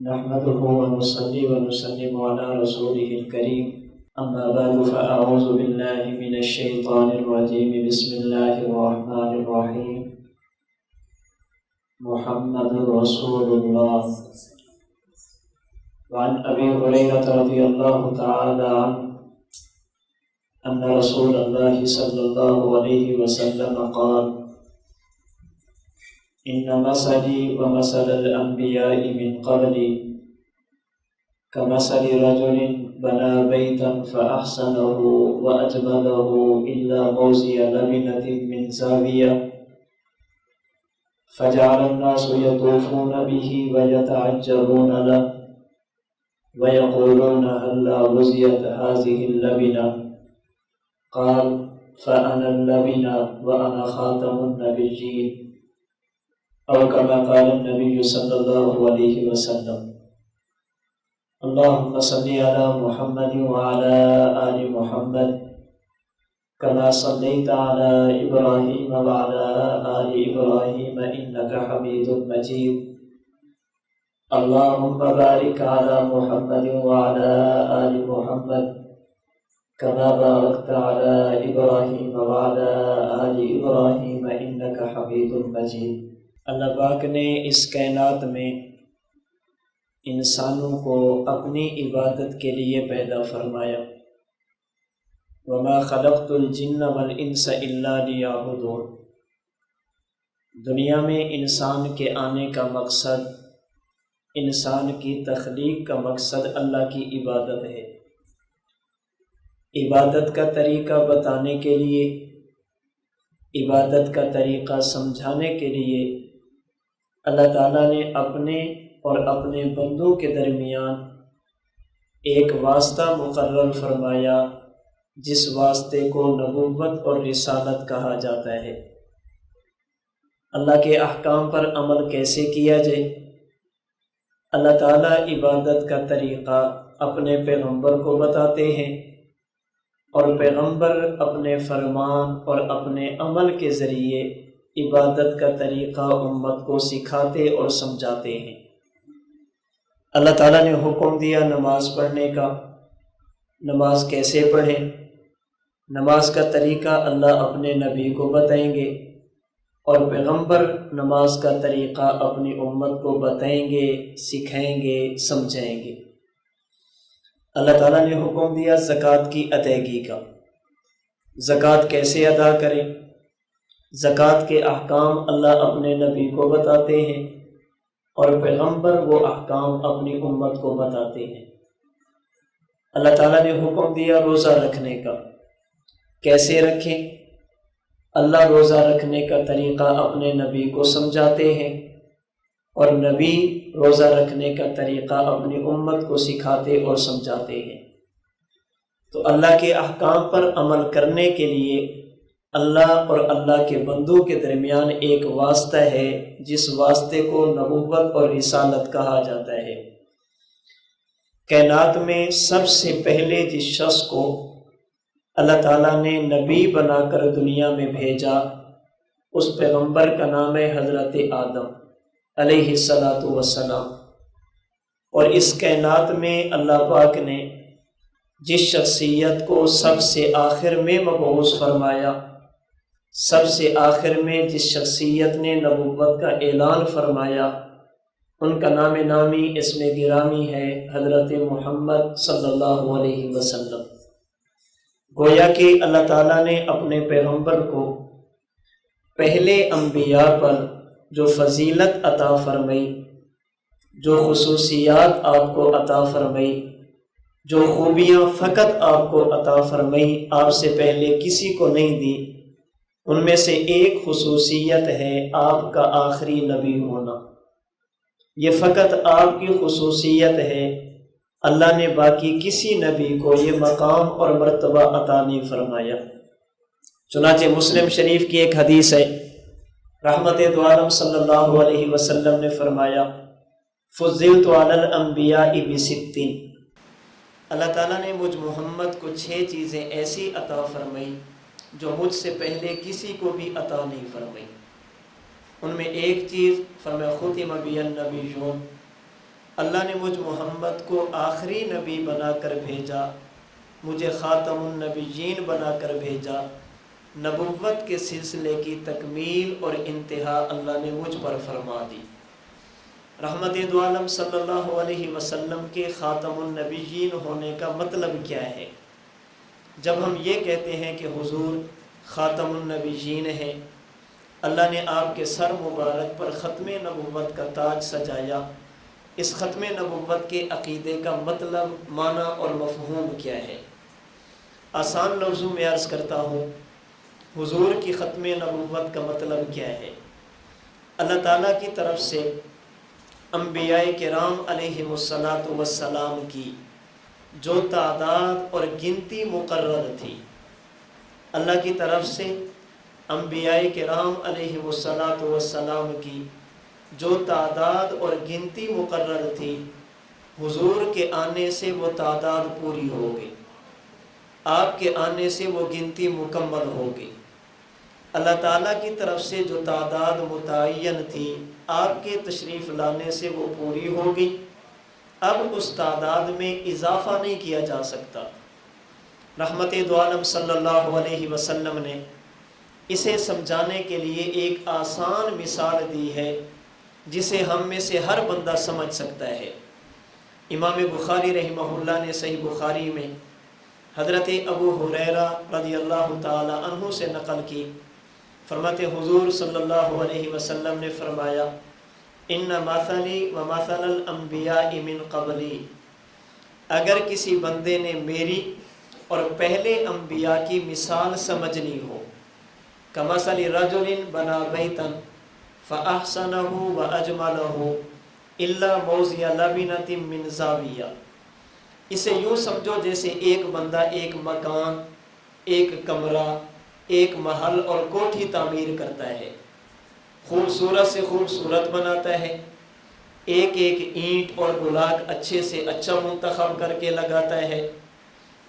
نحمده ونصلي ونسلم على رسوله الكريم أما بعد فأعوذ بالله من الشيطان الرجيم بسم الله الرحمن الرحيم محمد رسول الله. وعن أبي هريرة رضي الله تعالى عنه أن رسول الله صلى الله عليه وسلم قال: إن مثلي ومثل الأنبياء من قبلي كمثل رجل بنى بيتا فأحسنه وأجمله إلا موضع لبنة من زاوية فجعل الناس يطوفون به ويتعجبون له ويقولون هلا وزيت هذه اللبنة قال: فأنا اللبنة وأنا خاتم النبيين، أو كما قال النبي صلى الله عليه وسلم. اللهم صل على محمد وعلى آل محمد كما صليت على إبراهيم وعلى آل إبراهيم إنك حميد مجيد. اللهم بارك على محمد وعلى آل محمد كما باركت على إبراهيم وعلى آل إبراهيم إنك حميد مجيد. اللہ پاک نے اس کائنات میں انسانوں کو اپنی عبادت کے لیے پیدا فرمایا. وما خلقت الجن والانس الا لیعبدون. دنیا میں انسان کے آنے کا مقصد، انسان کی تخلیق کا مقصد اللہ کی عبادت ہے. عبادت کا طریقہ بتانے کے لیے، عبادت کا طریقہ سمجھانے کے لیے اللہ تعالیٰ نے اپنے اور اپنے بندوں کے درمیان ایک واسطہ مقرر فرمایا، جس واسطے کو نبوت اور رسالت کہا جاتا ہے. اللہ کے احکام پر عمل کیسے کیا جائے، اللہ تعالیٰ عبادت کا طریقہ اپنے پیغمبر کو بتاتے ہیں، اور پیغمبر اپنے فرمان اور اپنے عمل کے ذریعے عبادت کا طریقہ امت کو سکھاتے اور سمجھاتے ہیں. اللہ تعالیٰ نے حکم دیا نماز پڑھنے کا. نماز کیسے پڑھیں، نماز کا طریقہ اللہ اپنے نبی کو بتائیں گے، اور پیغمبر نماز کا طریقہ اپنی امت کو بتائیں گے، سکھائیں گے، سمجھائیں گے. اللہ تعالیٰ نے حکم دیا زکوٰۃ کی ادائیگی کا. زکوٰۃ کیسے ادا کریں، زکوٰۃ کے احکام اللہ اپنے نبی کو بتاتے ہیں، اور پیغمبر وہ احکام اپنی امت کو بتاتے ہیں. اللہ تعالیٰ نے حکم دیا روزہ رکھنے کا. کیسے رکھیں، اللہ روزہ رکھنے کا طریقہ اپنے نبی کو سمجھاتے ہیں، اور نبی روزہ رکھنے کا طریقہ اپنی امت کو سکھاتے اور سمجھاتے ہیں. تو اللہ کے احکام پر عمل کرنے کے لیے اللہ اور اللہ کے بندوں کے درمیان ایک واسطہ ہے، جس واسطے کو نبوت اور رسالت کہا جاتا ہے. کائنات میں سب سے پہلے جس شخص کو اللہ تعالیٰ نے نبی بنا کر دنیا میں بھیجا، اس پیغمبر کا نام ہے حضرت آدم علیہ السلام. اور اس کائنات میں اللہ پاک نے جس شخصیت کو سب سے آخر میں مبعوث فرمایا، سب سے آخر میں جس شخصیت نے نبوت کا اعلان فرمایا، ان کا نام نامی اسم گرامی ہے حضرت محمد صلی اللہ علیہ وسلم. گویا کہ اللہ تعالیٰ نے اپنے پیغمبر کو پہلے انبیاء پر جو فضیلت عطا فرمائی، جو خصوصیات آپ کو عطا فرمائی، جو خوبیاں فقط آپ کو عطا فرمائی، آپ سے پہلے کسی کو نہیں دی. ان میں سے ایک خصوصیت ہے آپ کا آخری نبی ہونا. یہ فقط آپ کی خصوصیت ہے، اللہ نے باقی کسی نبی کو یہ مقام اور مرتبہ عطا نہیں فرمایا. چنانچہ مسلم شریف کی ایک حدیث ہے، رحمت دو عالم صلی اللہ علیہ وسلم نے فرمایا: فضلت علی الانبیاء بست. اللہ تعالیٰ نے مجھ محمد کو 6 چیزیں ایسی عطا فرمائی جو مجھ سے پہلے کسی کو بھی عطا نہیں فرمائی. ان میں ایک چیز فرمایا ختم بی النبیون، اللہ نے مجھ محمد کو آخری نبی بنا کر بھیجا، مجھے خاتم النبیین بنا کر بھیجا، نبوت کے سلسلے کی تکمیل اور انتہا اللہ نے مجھ پر فرما دی۔ رحمت دو عالم صلی اللہ علیہ وسلم کے خاتم النبیین ہونے کا مطلب کیا ہے؟ جب ہم یہ کہتے ہیں کہ حضور خاتم النبیین ہیں، اللہ نے آپ کے سر مبارک پر ختم نبوت کا تاج سجایا، اس ختم نبوت کے عقیدے کا مطلب، معنی اور مفہوم کیا ہے؟ آسان لفظوں میں عرض کرتا ہوں، حضور کی ختم نبوت کا مطلب کیا ہے؟ اللہ تعالیٰ کی طرف سے انبیاء کرام علیہم السلام کی جو تعداد اور گنتی مقرر تھی، اللہ کی طرف سے انبیاء کرام علیہم السلام کی جو تعداد اور گنتی مقرر تھی، حضور کے آنے سے وہ تعداد پوری ہو گئی، آپ کے آنے سے وہ گنتی مکمل ہو گئی۔ اللہ تعالیٰ کی طرف سے جو تعداد متعین تھی، آپ کے تشریف لانے سے وہ پوری ہو گئی، اب اس تعداد میں اضافہ نہیں کیا جا سکتا۔ رحمت دو عالم صلی اللہ علیہ وسلم نے اسے سمجھانے کے لیے ایک آسان مثال دی ہے جسے ہم میں سے ہر بندہ سمجھ سکتا ہے۔ امام بخاری رحمہ اللہ نے صحیح بخاری میں حضرت ابو ہریرہ رضی اللہ تعالی عنہ سے نقل کی، فرماتے حضور صلی اللہ علیہ وسلم نے فرمایا، ان مثلی و مثل الانبیاء من قبلی، اگر کسی بندے نے میری اور پہلے انبیاء کی مثال سمجھنی ہو، کمثل رجل بنا بیتا فاحسنہ واجملہ الا موضع لبنۃ من زاویہ، اسے یوں سمجھو جیسے ایک بندہ ایک مکان، ایک کمرہ، ایک محل اور کوٹھی تعمیر کرتا ہے، خوبصورت سے خوبصورت بناتا ہے، ایک ایک اینٹ اور بلاک اچھے سے اچھا منتخب کر کے لگاتا ہے،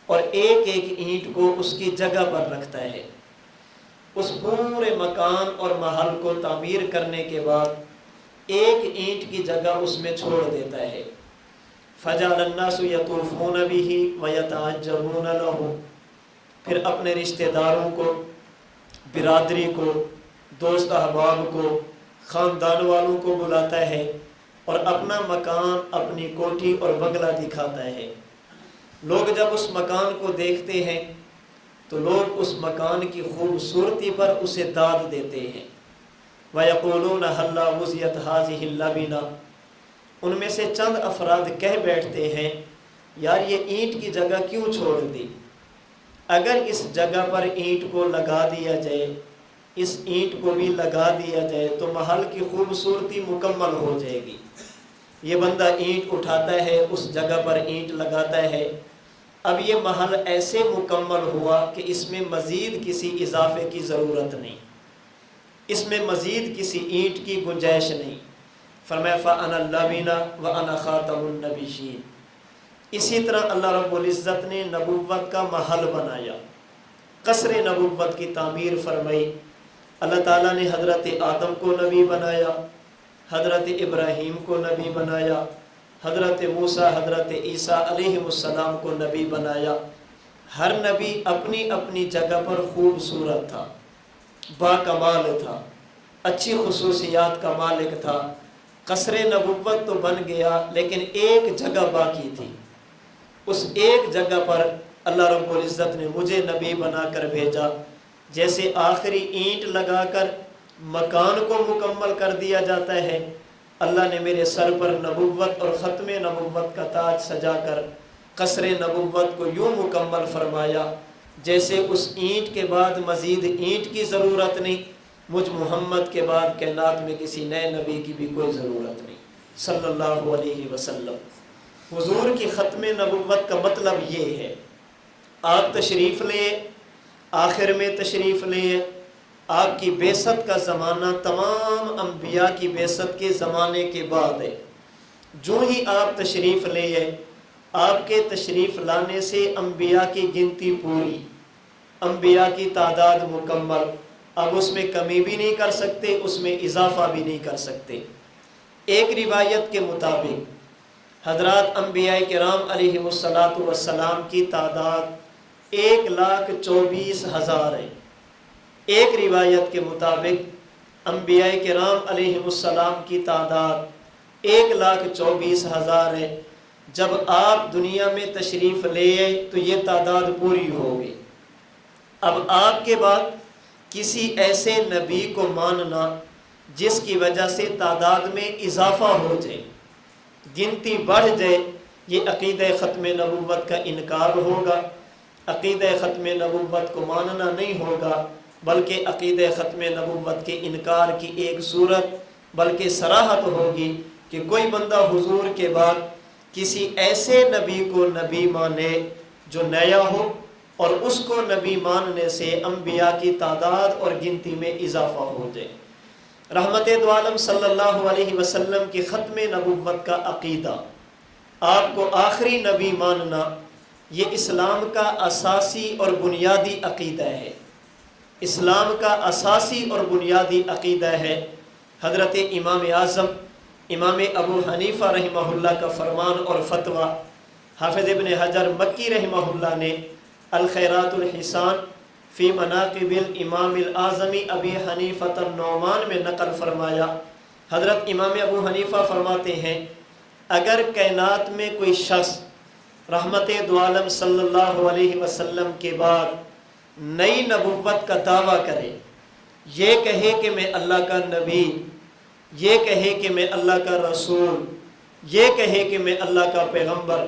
اور ایک ایک اینٹ کو اس کی جگہ پر رکھتا ہے۔ اس پورے مکان اور محل کو تعمیر کرنے کے بعد ایک اینٹ کی جگہ اس میں چھوڑ دیتا ہے۔ فَجَعَلَ النَّاسُ يَطُوفُونَ بِهِ وَيَتَعَجَّبُونَ لَهُ، پھر اپنے رشتہ داروں کو، برادری کو، دوست احباب کو، خاندان والوں کو بلاتا ہے اور اپنا مکان، اپنی کوٹھی اور بنگلہ دکھاتا ہے۔ لوگ جب اس مکان کو دیکھتے ہیں تو لوگ اس مکان کی خوبصورتی پر اسے داد دیتے ہیں۔ وَيَقُولُونَ هَلَّا وُزِيَتْ هَذِهِ اللَّبِنَةُ، ان میں سے چند افراد کہہ بیٹھتے ہیں، یار یہ اینٹ کی جگہ کیوں چھوڑ دی؟ اگر اس جگہ پر اینٹ کو لگا دیا جائے، اس اینٹ کو بھی لگا دیا جائے تو محل کی خوبصورتی مکمل ہو جائے گی۔ یہ بندہ اینٹ اٹھاتا ہے، اس جگہ پر اینٹ لگاتا ہے، اب یہ محل ایسے مکمل ہوا کہ اس میں مزید کسی اضافے کی ضرورت نہیں، اس میں مزید کسی اینٹ کی گنجائش نہیں۔ فرمایا فَأَنَا اللَّبِنَ وَأَنَا خَاتَمُ النَّبِيِّينَ، اسی طرح اللہ رب العزت نے نبوت کا محل بنایا، قصر نبوت کی تعمیر فرمائی۔ اللہ تعالیٰ نے حضرت آدم کو نبی بنایا، حضرت ابراہیم کو نبی بنایا، حضرت موسیٰ، حضرت عیسیٰ علیہ السلام کو نبی بنایا۔ ہر نبی اپنی اپنی جگہ پر خوبصورت تھا، با کمال تھا، اچھی خصوصیات کا مالک تھا۔ قصر نبوت تو بن گیا لیکن ایک جگہ باقی تھی، اس ایک جگہ پر اللہ رب العزت نے مجھے نبی بنا کر بھیجا۔ جیسے آخری اینٹ لگا کر مکان کو مکمل کر دیا جاتا ہے، اللہ نے میرے سر پر نبوت اور ختم نبوت کا تاج سجا کر قصر نبوت کو یوں مکمل فرمایا جیسے اس اینٹ کے بعد مزید اینٹ کی ضرورت نہیں، مجھ محمد کے بعد کائنات میں کسی نئے نبی کی بھی کوئی ضرورت نہیں صلی اللہ علیہ وسلم۔ حضور کی ختم نبوت کا مطلب یہ ہے، آپ تشریف لے، آخر میں تشریف لے، آپ کی بعثت کا زمانہ تمام انبیاء کی بعثت کے زمانے کے بعد ہے۔ جو ہی آپ تشریف لے آئے، آپ کے تشریف لانے سے انبیاء کی گنتی پوری، انبیاء کی تعداد مکمل، اب اس میں کمی بھی نہیں کر سکتے، اس میں اضافہ بھی نہیں کر سکتے۔ ایک روایت کے مطابق حضرات انبیاء کرام علیہم السلام کی تعداد 1,24,000 ہے۔ ایک روایت کے مطابق انبیاء کرام علیہم السلام کی تعداد 1,24,000 ہے۔ جب آپ دنیا میں تشریف لے آئے تو یہ تعداد پوری ہو گئی۔ اب آپ کے بعد کسی ایسے نبی کو ماننا جس کی وجہ سے تعداد میں اضافہ ہو جائے، گنتی بڑھ جائے، یہ عقیدہ ختم نبوت کا انکار ہوگا۔ عقیدہ ختم نبوت کو ماننا نہیں ہوگا، بلکہ عقیدہ ختم نبوت کے انکار کی ایک صورت بلکہ صراحت ہوگی کہ کوئی بندہ حضور کے بعد کسی ایسے نبی کو نبی مانے جو نیا ہو، اور اس کو نبی ماننے سے انبیاء کی تعداد اور گنتی میں اضافہ ہو جائے۔ رحمت دو عالم صلی اللہ علیہ وسلم کی ختم نبوت کا عقیدہ، آپ کو آخری نبی ماننا، یہ اسلام کا اساسی اور بنیادی عقیدہ ہے۔ اسلام کا اساسی اور بنیادی عقیدہ ہے۔ حضرت امام اعظم امام ابو حنیفہ رحمہ اللہ کا فرمان اور فتویٰ حافظ ابن حجر مکی رحمہ اللہ نے الخیرات الحسان فی مناقب الامام الاعظم ابی حنیفہ النعمان میں نقل فرمایا۔ حضرت امام ابو حنیفہ فرماتے ہیں، اگر کائنات میں کوئی شخص رحمت دو عالم صلی اللہ علیہ وسلم کے بعد نئی نبوت کا دعویٰ کرے، یہ کہے کہ میں اللہ کا نبی، یہ کہے کہ میں اللہ کا رسول، یہ کہے کہ میں اللہ کا پیغمبر،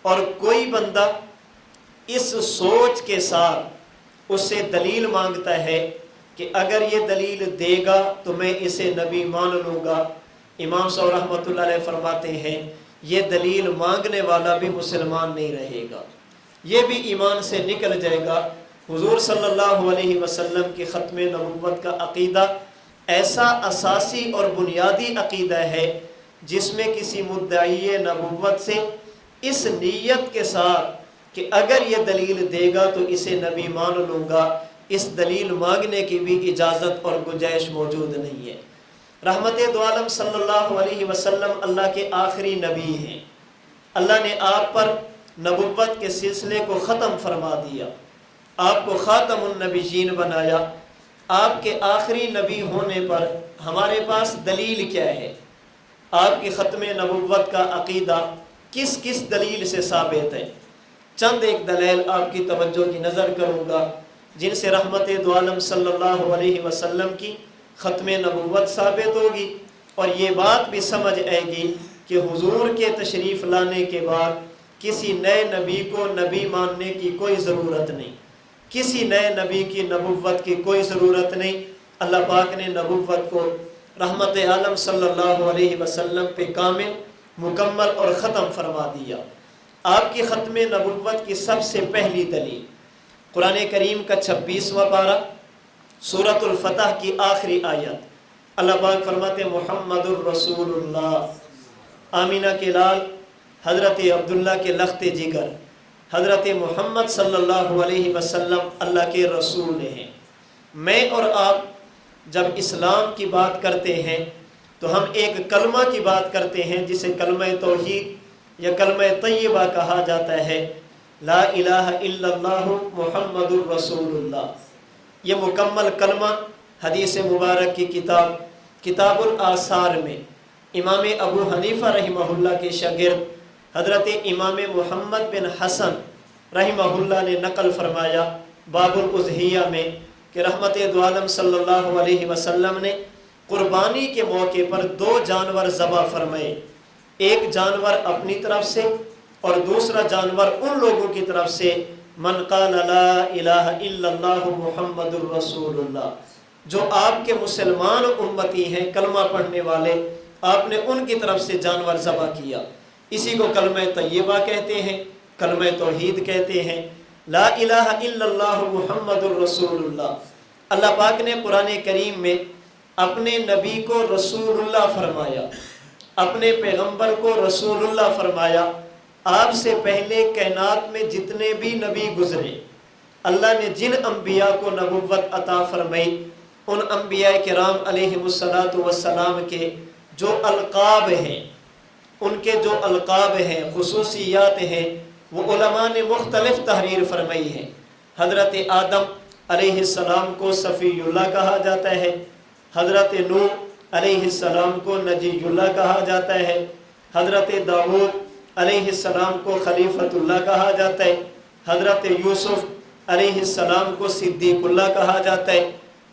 اور کوئی بندہ اس سوچ کے ساتھ اس سے دلیل مانگتا ہے کہ اگر یہ دلیل دے گا تو میں اسے نبی مان لوں گا، امام صاحب رحمۃ اللہ علیہ فرماتے ہیں یہ دلیل مانگنے والا بھی مسلمان نہیں رہے گا، یہ بھی ایمان سے نکل جائے گا۔ حضور صلی اللہ علیہ وسلم کی ختم نبوت کا عقیدہ ایسا اساسی اور بنیادی عقیدہ ہے جس میں کسی مدعی نبوت سے اس نیت کے ساتھ کہ اگر یہ دلیل دے گا تو اسے نبی مان لوں گا، اس دلیل مانگنے کی بھی اجازت اور گنجائش موجود نہیں ہے۔ رحمت دو عالم صلی اللہ علیہ وسلم اللہ کے آخری نبی ہیں۔ اللہ نے آپ پر نبوت کے سلسلے کو ختم فرما دیا، آپ کو خاتم النبیین بنایا۔ آپ کے آخری نبی ہونے پر ہمارے پاس دلیل کیا ہے؟ آپ کی ختم نبوت کا عقیدہ کس کس دلیل سے ثابت ہے؟ چند ایک دلیل آپ کی توجہ کی نظر کروں گا جن سے رحمت دو عالم صلی اللہ علیہ وسلم کی ختم نبوت ثابت ہوگی، اور یہ بات بھی سمجھ آئے گی کہ حضور کے تشریف لانے کے بعد کسی نئے نبی کو نبی ماننے کی کوئی ضرورت نہیں، کسی نئے نبی کی نبوت کی کوئی ضرورت نہیں۔ اللہ پاک نے نبوت کو رحمت عالم صلی اللہ علیہ وسلم پہ کامل، مکمل اور ختم فرما دیا۔ آپ کی ختم نبوت کی سب سے پہلی دلیل قرآن کریم کا 26واں پارہ سورۃ الفتح کی آخری آیت، اللہ پاک فرماتے محمد الرسول اللہ، آمینہ کے لال حضرت عبداللہ کے لخت جگر، حضرت محمد صلی اللہ علیہ وسلم اللہ کے رسول ہیں۔ میں اور آپ جب اسلام کی بات کرتے ہیں تو ہم ایک کلمہ کی بات کرتے ہیں جسے کلمہ توحید یا کلمہ طیبہ کہا جاتا ہے، لا الہ الا اللہ محمد الرسول اللہ۔ یہ مکمل کلمہ حدیث مبارک کی کتاب الآثار میں امام ابو حنیفہ رحمہ اللہ کے شاگرد حضرت امام محمد بن حسن رحمہ اللہ نے نقل فرمایا باب الاضحیہ میں کہ رحمت دو عالم صلی اللہ علیہ وسلم نے قربانی کے موقع پر 2 جانور ذبح فرمائے، ایک جانور اپنی طرف سے اور دوسرا جانور ان لوگوں کی طرف سے، من قال لا الہ الا اللہ محمد الرسول اللہ، جو آپ کے مسلمان امتی ہیں، کلمہ پڑھنے والے، آپ نے ان کی طرف سے جانور ذبح کیا۔ اسی کو کلمہ طیبہ کہتے ہیں، کلمہ توحید کہتے ہیں، لا الہ الا اللہ محمد الرسول اللہ۔ اللہ پاک نے قرآن کریم میں اپنے نبی کو رسول اللہ فرمایا، اپنے پیغمبر کو رسول اللہ فرمایا۔ آپ سے پہلے کائنات میں جتنے بھی نبی گزرے، اللہ نے جن انبیاء کو نبوت عطا فرمائی، ان انبیاء کرام علیہم الصلاۃ والسلام کے جو القاب ہیں، ان کے جو القاب ہیں، خصوصیات ہیں، وہ علماء نے مختلف تحریر فرمائی ہے۔ حضرت آدم علیہ السلام کو صفی اللہ کہا جاتا ہے، حضرت نوح علیہ السلام کو نجی اللہ کہا جاتا ہے، حضرت داؤد علیہ السلام کو خلیفۃ اللہ کہا جاتا ہے، حضرت یوسف علیہ السلام کو صدیق اللہ کہا جاتا ہے،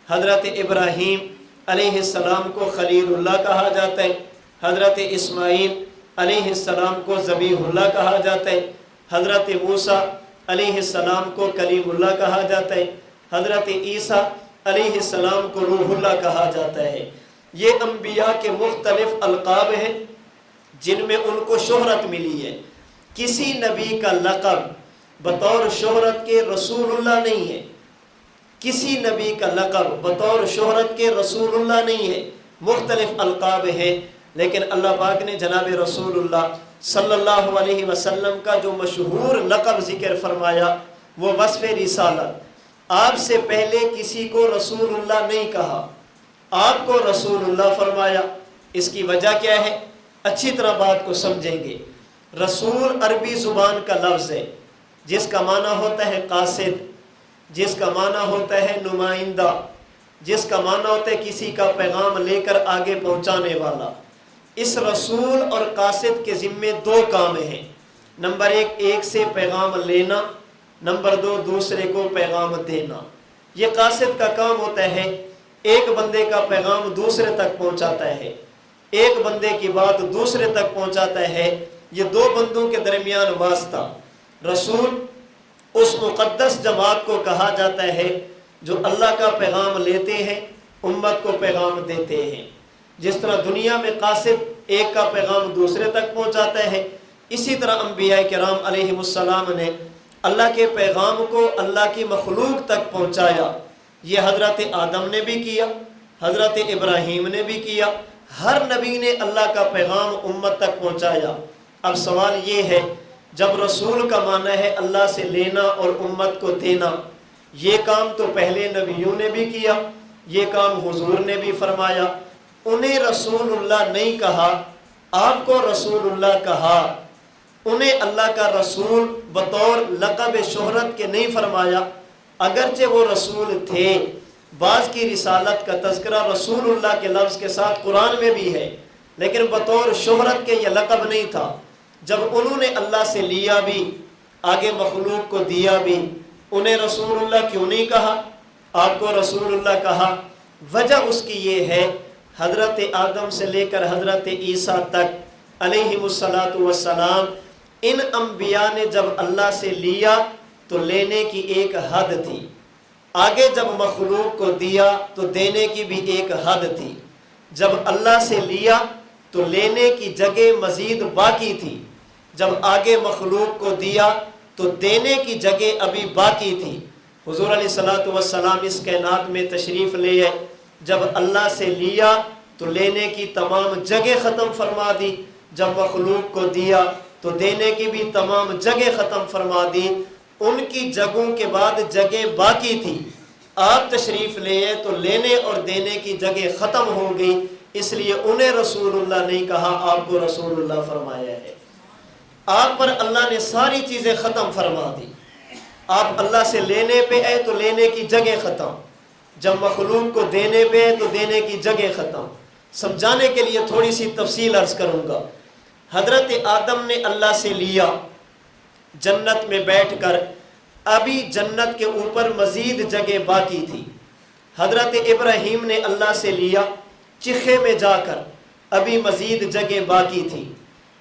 حضرت ابراہیم علیہ السلام کو خلیل اللہ کہا جاتا ہے، حضرت اسماعیل علیہ السلام کو ذبیح اللہ کہا جاتا ہے، حضرت موسیٰ علیہ السلام کو کلیم اللہ کہا جاتا ہے، حضرت عیسیٰ علیہ السلام کو روح اللہ کہا جاتا ہے۔ یہ انبیاء کے مختلف القاب ہیں جن میں ان کو شہرت ملی ہے۔ کسی نبی کا لقب بطور شہرت کے رسول اللہ نہیں ہے، کسی نبی کا لقب بطور شہرت کے رسول اللہ نہیں ہے، مختلف القاب ہیں، لیکن اللہ پاک نے جناب رسول اللہ صلی اللہ علیہ وسلم کا جو مشہور لقب ذکر فرمایا وہ وصف رسالت۔ آپ سے پہلے کسی کو رسول اللہ نہیں کہا، آپ کو رسول اللہ فرمایا۔ اس کی وجہ کیا ہے؟ اچھی طرح بات کو سمجھیں گے۔ رسول عربی زبان کا لفظ ہے جس کا معنی ہوتا ہے قاصد، جس کا معنی ہوتا ہے نمائندہ، جس کا معنی ہوتا ہے کسی کا پیغام لے کر آگے پہنچانے والا۔ اس رسول اور قاصد کے ذمے دو کام ہیں۔ نمبر ایک سے پیغام لینا، نمبر دو دوسرے کو پیغام دینا۔ یہ قاصد کا کام ہوتا ہے، ایک بندے کا پیغام دوسرے تک پہنچاتا ہے، ایک بندے کی بات دوسرے تک پہنچاتا ہے۔ یہ دو بندوں کے درمیان واسطہ رسول اس مقدس جماعت کو کہا جاتا ہے جو اللہ کا پیغام لیتے ہیں، امت کو پیغام دیتے ہیں۔ جس طرح دنیا میں قاصد ایک کا پیغام دوسرے تک پہنچاتا ہے، اسی طرح انبیاء کرام علیہم السلام نے اللہ کے پیغام کو اللہ کی مخلوق تک پہنچایا۔ یہ حضرت آدم نے بھی کیا، حضرت ابراہیم نے بھی کیا، ہر نبی نے اللہ کا پیغام امت تک پہنچایا۔ اب سوال یہ ہے، جب رسول کا معنی ہے اللہ سے لینا اور امت کو دینا، یہ کام تو پہلے نبیوں نے بھی کیا، یہ کام حضور نے بھی فرمایا۔ انہیں رسول اللہ نہیں کہا، آپ کو رسول اللہ کہا۔ انہیں اللہ کا رسول بطور لقب شہرت کے نہیں فرمایا، اگرچہ وہ رسول تھے۔ بعض کی رسالت کا تذکرہ رسول اللہ کے لفظ کے ساتھ قرآن میں بھی ہے، لیکن بطور شہرت کے یہ لقب نہیں تھا۔ جب انہوں نے اللہ سے لیا بھی، آگے مخلوق کو دیا بھی، انہیں رسول اللہ کیوں نہیں کہا، آپ کو رسول اللہ کہا؟ وجہ اس کی یہ ہے، حضرت آدم سے لے کر حضرت عیسیٰ تک علیہم الصلاۃ والسلام، ان انبیاء نے جب اللہ سے لیا تو لینے کی ایک حد تھی، آگے جب مخلوق کو دیا تو دینے کی بھی ایک حد تھی۔ جب اللہ سے لیا تو لینے کی جگہ مزید باقی تھی، جب آگے مخلوق کو دیا تو دینے کی جگہ ابھی باقی تھی۔ حضور علیہ الصلوۃ والسلام اس کائنات میں تشریف لے آئے، جب اللہ سے لیا تو لینے کی تمام جگہ ختم فرما دی، جب مخلوق کو دیا تو دینے کی بھی تمام جگہ ختم فرما دی۔ ان کی جگہوں کے بعد جگہ باقی تھی، آپ تشریف لے آئے تو لینے اور دینے کی جگہ ختم ہو گئی، اس لیے انہیں رسول اللہ نہیں کہا، آپ کو رسول اللہ فرمایا ہے۔ آپ پر اللہ نے ساری چیزیں ختم فرما دی۔ آپ اللہ سے لینے پہ آئے تو لینے کی جگہ ختم، جب مخلوق کو دینے پہ آئے تو دینے کی جگہ ختم۔ سمجھانے کے لیے تھوڑی سی تفصیل عرض کروں گا۔ حضرت آدم نے اللہ سے لیا جنت میں بیٹھ کر، ابھی جنت کے اوپر مزید جگہ باقی تھی۔ حضرت ابراہیم نے اللہ سے لیا چخے میں جا کر، ابھی مزید جگہ باقی تھی۔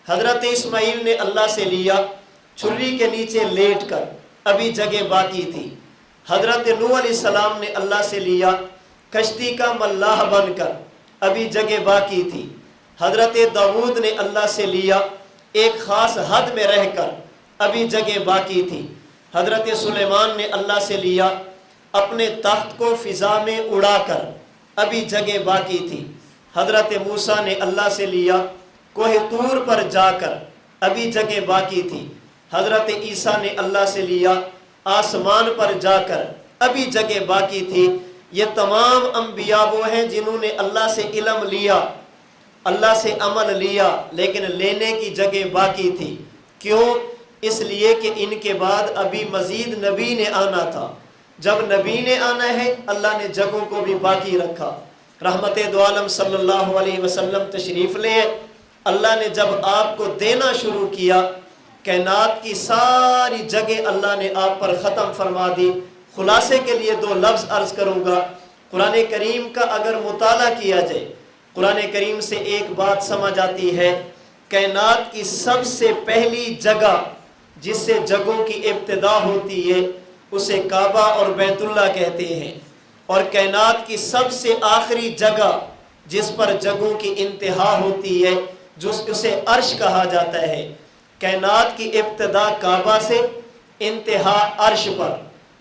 حضرت اسماعیل نے اللہ سے لیا چھری کے نیچے لیٹ کر، ابھی جگہ باقی تھی۔ حضرت نوح علیہ السلام نے اللہ سے لیا کشتی کا ملاح بن کر، ابھی جگہ باقی تھی۔ حضرت داؤد نے اللہ سے لیا ایک خاص حد میں رہ کر، ابھی جگہ باقی تھی۔ حضرت سلیمان نے اللہ سے لیا اپنے تخت کو فضا میں اڑا کر، ابھی جگہ باقی تھی۔ حضرت موسیٰ نے اللہ سے لیا کوہ طور پر جا کر، ابھی جگہ باقی تھی۔ حضرت عیسیٰ نے اللہ سے لیا آسمان پر جا کر، ابھی جگہ باقی تھی۔ یہ تمام انبیاء وہ ہیں جنہوں نے اللہ سے علم لیا، اللہ سے عمل لیا لیکن لینے کی جگہ باقی تھی۔ کیوں؟ اس لیے کہ ان کے بعد ابھی مزید نبی نے آنا تھا۔ جب نبی نے آنا ہے اللہ نے جگہوں کو بھی باقی رکھا۔ رحمت دو عالم صلی اللہ علیہ وسلم تشریف لے، اللہ نے جب آپ کو دینا شروع کیا، کائنات کی ساری جگہ اللہ نے آپ پر ختم فرما دی۔ خلاصے کے لیے 2 لفظ عرض کروں گا۔ قرآن کریم کا اگر مطالعہ کیا جائے، قرآن کریم سے ایک بات سمجھ آتی ہے، کائنات کی سب سے پہلی جگہ جس سے جگہوں کی ابتدا ہوتی ہے اسے کعبہ اور بیت اللہ کہتے ہیں، اور کائنات کی سب سے آخری جگہ جس پر جگہوں کی انتہا ہوتی ہے اسے عرش کہا جاتا ہے۔ کائنات کی ابتدا کعبہ سے، انتہا عرش پر۔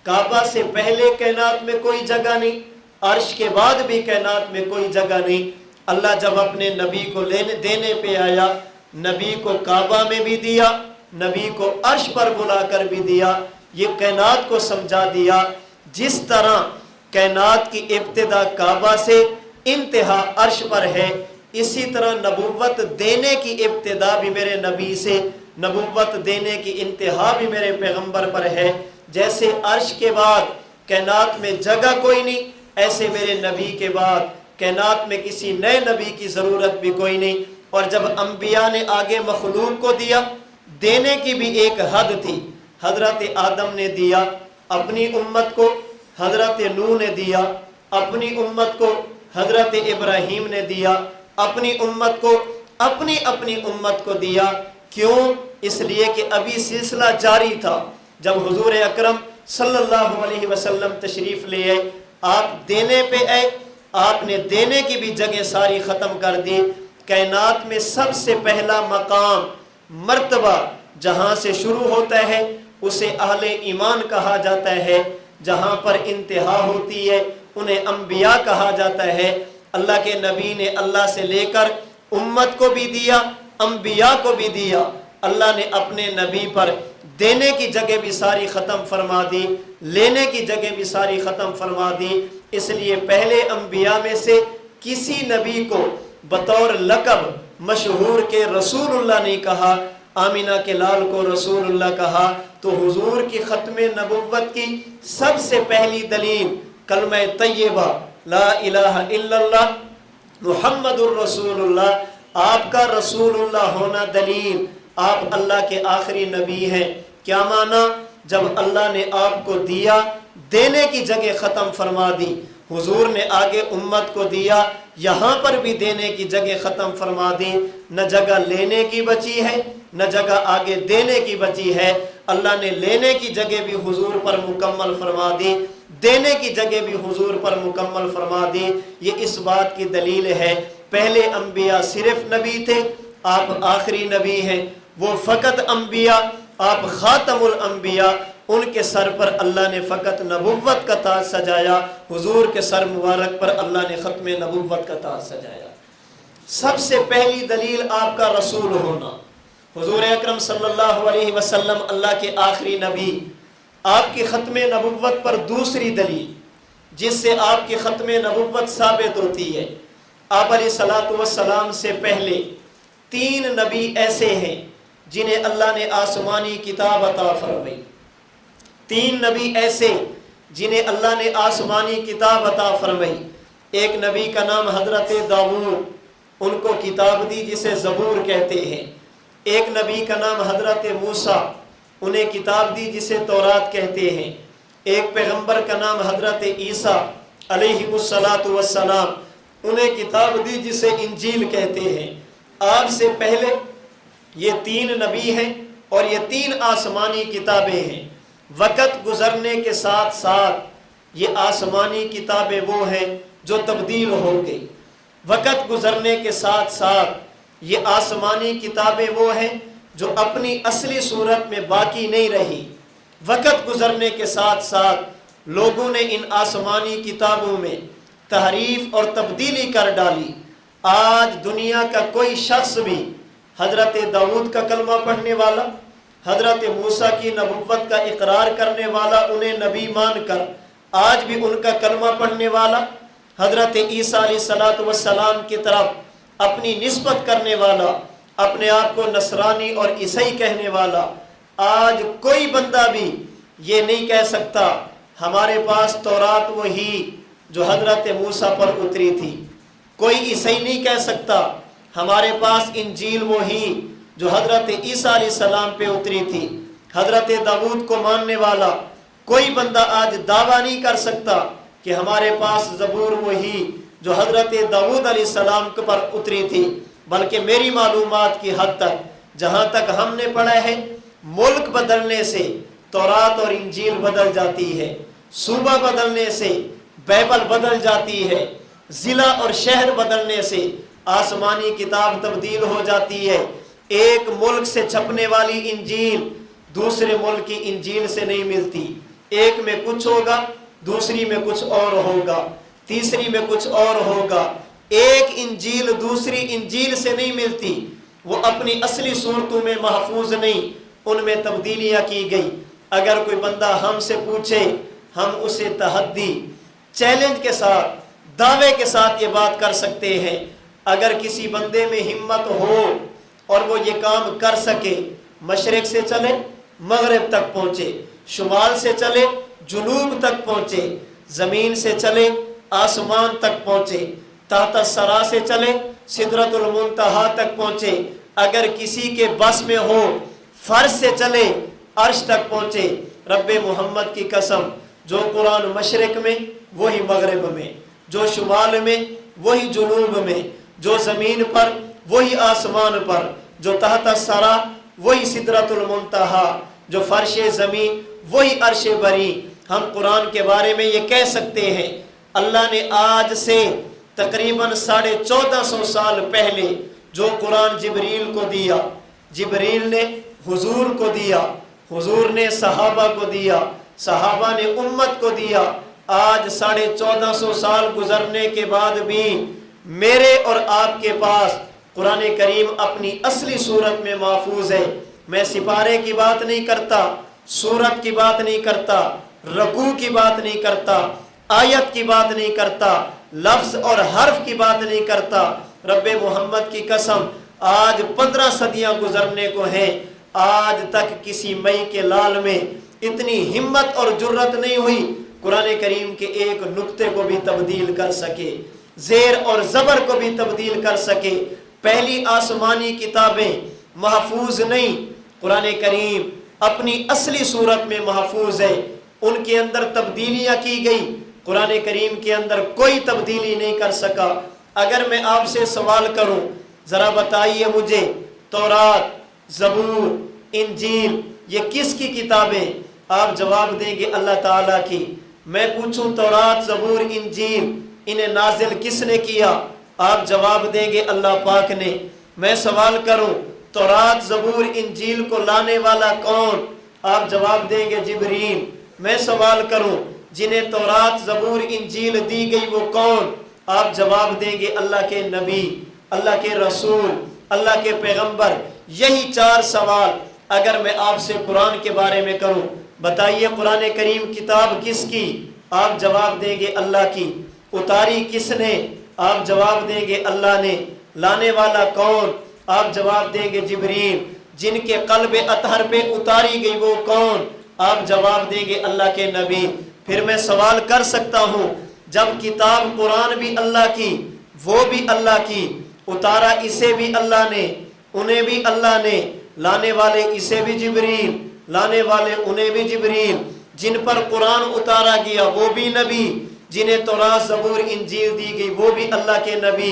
کعبہ سے پہلے کائنات میں کوئی جگہ نہیں، عرش کے بعد بھی کائنات میں کوئی جگہ نہیں۔ اللہ جب اپنے نبی کو دینے پہ آیا، نبی کو کعبہ میں بھی دیا، نبی کو عرش پر بلا کر بھی دیا۔ یہ کائنات کو سمجھا دیا جس طرح کائنات کی ابتدا کعبہ سے، انتہا عرش پر ہے، اسی طرح نبوت دینے کی ابتدا بھی میرے نبی سے، نبوت دینے کی انتہا بھی میرے پیغمبر پر ہے۔ جیسے عرش کے بعد کائنات میں جگہ کوئی نہیں، ایسے میرے نبی کے بعد کائنات میں کسی نئے نبی کی ضرورت بھی کوئی نہیں۔ اور جب انبیاء نے آگے مخلوق کو دیا، دینے کی بھی ایک حد تھی۔ حضرت آدم نے دیا اپنی امت کو، حضرت نوح نے دیا اپنی امت کو، حضرت ابراہیم نے دیا اپنی امت کو، اپنی امت کو دیا۔ کیوں؟ اس لیے کہ ابھی سلسلہ جاری تھا۔ جب حضور اکرم صلی اللہ علیہ وسلم تشریف لے آئے، آپ دینے پہ آئے، آپ نے دینے کی بھی جگہ ساری ختم کر دی۔ کائنات میں سب سے پہلا مقام، مرتبہ جہاں سے شروع ہوتا ہے اسے اہل ایمان کہا جاتا ہے، جہاں پر انتہا ہوتی ہے انہیں انبیاء کہا جاتا ہے۔ اللہ کے نبی نے اللہ سے لے کر امت کو بھی دیا، انبیاء کو بھی دیا۔ اللہ نے اپنے نبی پر دینے کی جگہ بھی ساری ختم فرما دی، لینے کی جگہ بھی ساری ختم فرما دی۔ اس لیے پہلے انبیاء میں سے کسی نبی کو بطور لقب مشہور کے رسول اللہ نہیں کہا، آمینہ کے لال کو رسول اللہ کہا۔ تو حضور کی ختم نبوت کی سب سے پہلی دلیل کلمہ طیبہ لا الہ الا اللہ محمد الرسول اللہ، آپ کا رسول اللہ ہونا دلیل، آپ اللہ کے آخری نبی ہیں۔ کیا معنی؟ جب اللہ نے آپ کو دیا، دینے کی جگہ ختم فرما دی، حضور نے آگے امت کو دیا، یہاں پر بھی دینے کی جگہ ختم فرما دی۔ نہ جگہ لینے کی بچی ہے، نہ جگہ آگے دینے کی بچی ہے۔ اللہ نے لینے کی جگہ بھی حضور پر مکمل فرما دی، دینے کی جگہ بھی حضور پر مکمل فرما دی۔ یہ اس بات کی دلیل ہے، پہلے انبیاء صرف نبی تھے، آپ آخری نبی ہیں۔ وہ فقط انبیاء، آپ خاتم الانبیاء، ان کے سر پر اللہ نے فقط نبوت کا تاج سجایا، حضور کے سر مبارک پر اللہ نے ختم نبوت کا تاج سجایا۔ سب سے پہلی دلیل آپ کا رسول ہونا، حضور اکرم صلی اللہ علیہ وسلم اللہ کے آخری نبی۔ آپ کی ختم نبوت پر دوسری دلیل جس سے آپ کی ختم نبوت ثابت ہوتی ہے، آپ علیہ الصلوۃ والسلام سے پہلے 3 نبی ایسے ہیں جنہیں اللہ نے آسمانی کتاب عطا فرمائی۔ 3 نبی ایسے جنہیں اللہ نے آسمانی کتاب عطا فرمائی۔ ایک نبی کا نام حضرت داؤد، ان کو کتاب دی جسے زبور کہتے ہیں۔ ایک نبی کا نام حضرت موسیٰ، انہیں کتاب دی جسے تورات کہتے ہیں۔ ایک پیغمبر کا نام حضرت عیسیٰ علیہ السلام، انہیں کتاب دی جسے انجیل کہتے ہیں۔ آپ سے پہلے یہ 3 نبی ہیں اور یہ 3 آسمانی کتابیں ہیں۔ وقت گزرنے کے ساتھ ساتھ یہ آسمانی کتابیں وہ ہیں جو تبدیل ہو گئی۔ وقت گزرنے کے ساتھ ساتھ یہ آسمانی کتابیں وہ ہیں جو اپنی اصلی صورت میں باقی نہیں رہی۔ وقت گزرنے کے ساتھ ساتھ لوگوں نے ان آسمانی کتابوں میں تحریف اور تبدیلی کر ڈالی۔ آج دنیا کا کوئی شخص بھی حضرت داؤد کا کلمہ پڑھنے والا، حضرت موسیٰ کی نبوت کا اقرار کرنے والا، انہیں نبی مان کر آج بھی ان کا کلمہ پڑھنے والا، حضرت عیسیٰ علیہ السلام کی طرف اپنی نسبت کرنے والا، اپنے آپ کو نصرانی اور عیسائی کہنے والا، آج کوئی بندہ بھی یہ نہیں کہہ سکتا ہمارے پاس تورات وہی جو حضرت موسیٰ پر اتری تھی۔ کوئی عیسائی نہیں کہہ سکتا ہمارے پاس انجیل وہی جو حضرت عیسیٰ علیہ السلام پہ اتری تھی۔ حضرت داؤد کو ماننے والا کوئی بندہ آج دعویٰ نہیں کر سکتا کہ ہمارے پاس زبور وہی جو حضرت داؤد علیہ السلام پر اتری تھی، بلکہ میری معلومات کی حد تک جہاں تک ہم نے پڑھا ہے، ملک بدلنے سے تورات اور انجیل بدل جاتی ہے، صوبہ بدلنے سے بائبل بدل جاتی ہے، ضلع اور شہر بدلنے سے آسمانی کتاب تبدیل ہو جاتی ہے۔ ایک ملک سے چھپنے والی انجیل دوسرے ملک کی انجیل سے نہیں ملتی، ایک میں کچھ ہوگا، دوسری میں کچھ اور ہوگا، تیسری میں کچھ اور ہوگا۔ ایک انجیل دوسری انجیل سے نہیں ملتی، وہ اپنی اصلی صورتوں میں محفوظ نہیں، ان میں تبدیلیاں کی گئی۔ اگر کوئی بندہ ہم سے پوچھے، ہم اسے تحدی، چیلنج کے ساتھ، دعوے کے ساتھ یہ بات کر سکتے ہیں۔ اگر کسی بندے میں ہمت ہو اور وہ یہ کام کر سکے، مشرق سے چلے مغرب تک پہنچے، شمال سے چلے جنوب تک پہنچے، زمین سے چلے آسمان تک پہنچے، تحت الثری سے چلے سدرۃ المنتہا تک پہنچے، اگر کسی کے بس میں ہو فرش سے چلے عرش تک پہنچے۔ رب محمد کی قسم، جو قرآن مشرق میں وہی مغرب میں، جو شمال میں وہی جنوب میں، جو زمین پر وہی آسمان پر، جو تحت الثری وہی سدرۃ المنتہا، جو فرش زمین وہی عرش بری۔ ہم قرآن کے بارے میں یہ کہہ سکتے ہیں، اللہ نے آج سے تقریباً 1450 سال پہلے جو قرآن جبریل کو دیا، جبریل نے حضور کو دیا، حضور نے صحابہ کو دیا، صحابہ نے امت کو دیا۔ آج 1450 سال گزرنے کے بعد بھی میرے اور آپ کے پاس قرآن کریم اپنی اصلی صورت میں محفوظ ہے۔ میں سپارے کی بات نہیں کرتا، سورت کی بات نہیں کرتا، رکوع کی بات نہیں کرتا، آیت کی بات نہیں کرتا، لفظ اور حرف کی بات نہیں کرتا۔ رب محمد کی قسم، آج 15 صدیاں گزرنے کو ہیں، آج تک کسی مئی کے لال میں اتنی ہمت اور جرت نہیں ہوئی قرآن کریم کے ایک نقطے کو بھی تبدیل کر سکے، زیر اور زبر کو بھی تبدیل کر سکے۔ پہلی آسمانی کتابیں محفوظ نہیں، قرآن کریم اپنی اصلی صورت میں محفوظ ہے، ان کے اندر تبدیلیاں کی گئی، قرآن کریم کے اندر کوئی تبدیلی نہیں کر سکا۔ اگر میں آپ سے سوال کروں، ذرا بتائیے مجھے تورات، زبور، انجیل یہ کس کی کتابیں؟ آپ جواب دیں گے اللہ تعالیٰ کی۔ میں پوچھوں تورات، زبور، انجیل انہیں نازل کس نے کیا؟ آپ جواب دیں گے اللہ پاک نے۔ میں سوال کروں تورات، زبور، انجیل کو لانے والا کون؟ آپ جواب دیں گے جبریل۔ میں سوال کروں جنہیں تورات، زبور، انجیل دی گئی وہ کون؟ آپ جواب دیں گے اللہ کے نبی، اللہ کے رسول، اللہ کے پیغمبر۔ یہی 4 سوال اگر میں آپ سے قرآن کے بارے میں کروں، بتائیے قرآن کریم کتاب کس کی؟ آپ جواب دیں گے اللہ کی۔ اتاری کس نے؟ آپ جواب دیں گے اللہ نے۔ لانے والا کون؟ آپ جواب دیں گے جبریل۔ جن کے قلب اطہر پہ اتاری گئی وہ کون؟ آپ جواب دیں گے اللہ کے نبی۔ پھر میں سوال کر سکتا ہوں، جب کتاب قرآن بھی اللہ کی، وہ بھی اللہ کی، اتارا اسے بھی اللہ نے، انہیں بھی اللہ نے، لانے والے اسے بھی جبریل، لانے والے انہیں بھی جبریل، جن پر قرآن اتارا گیا وہ بھی نبی، جنہیں تورات، زبور، انجیل دی گئی وہ بھی اللہ کے نبی،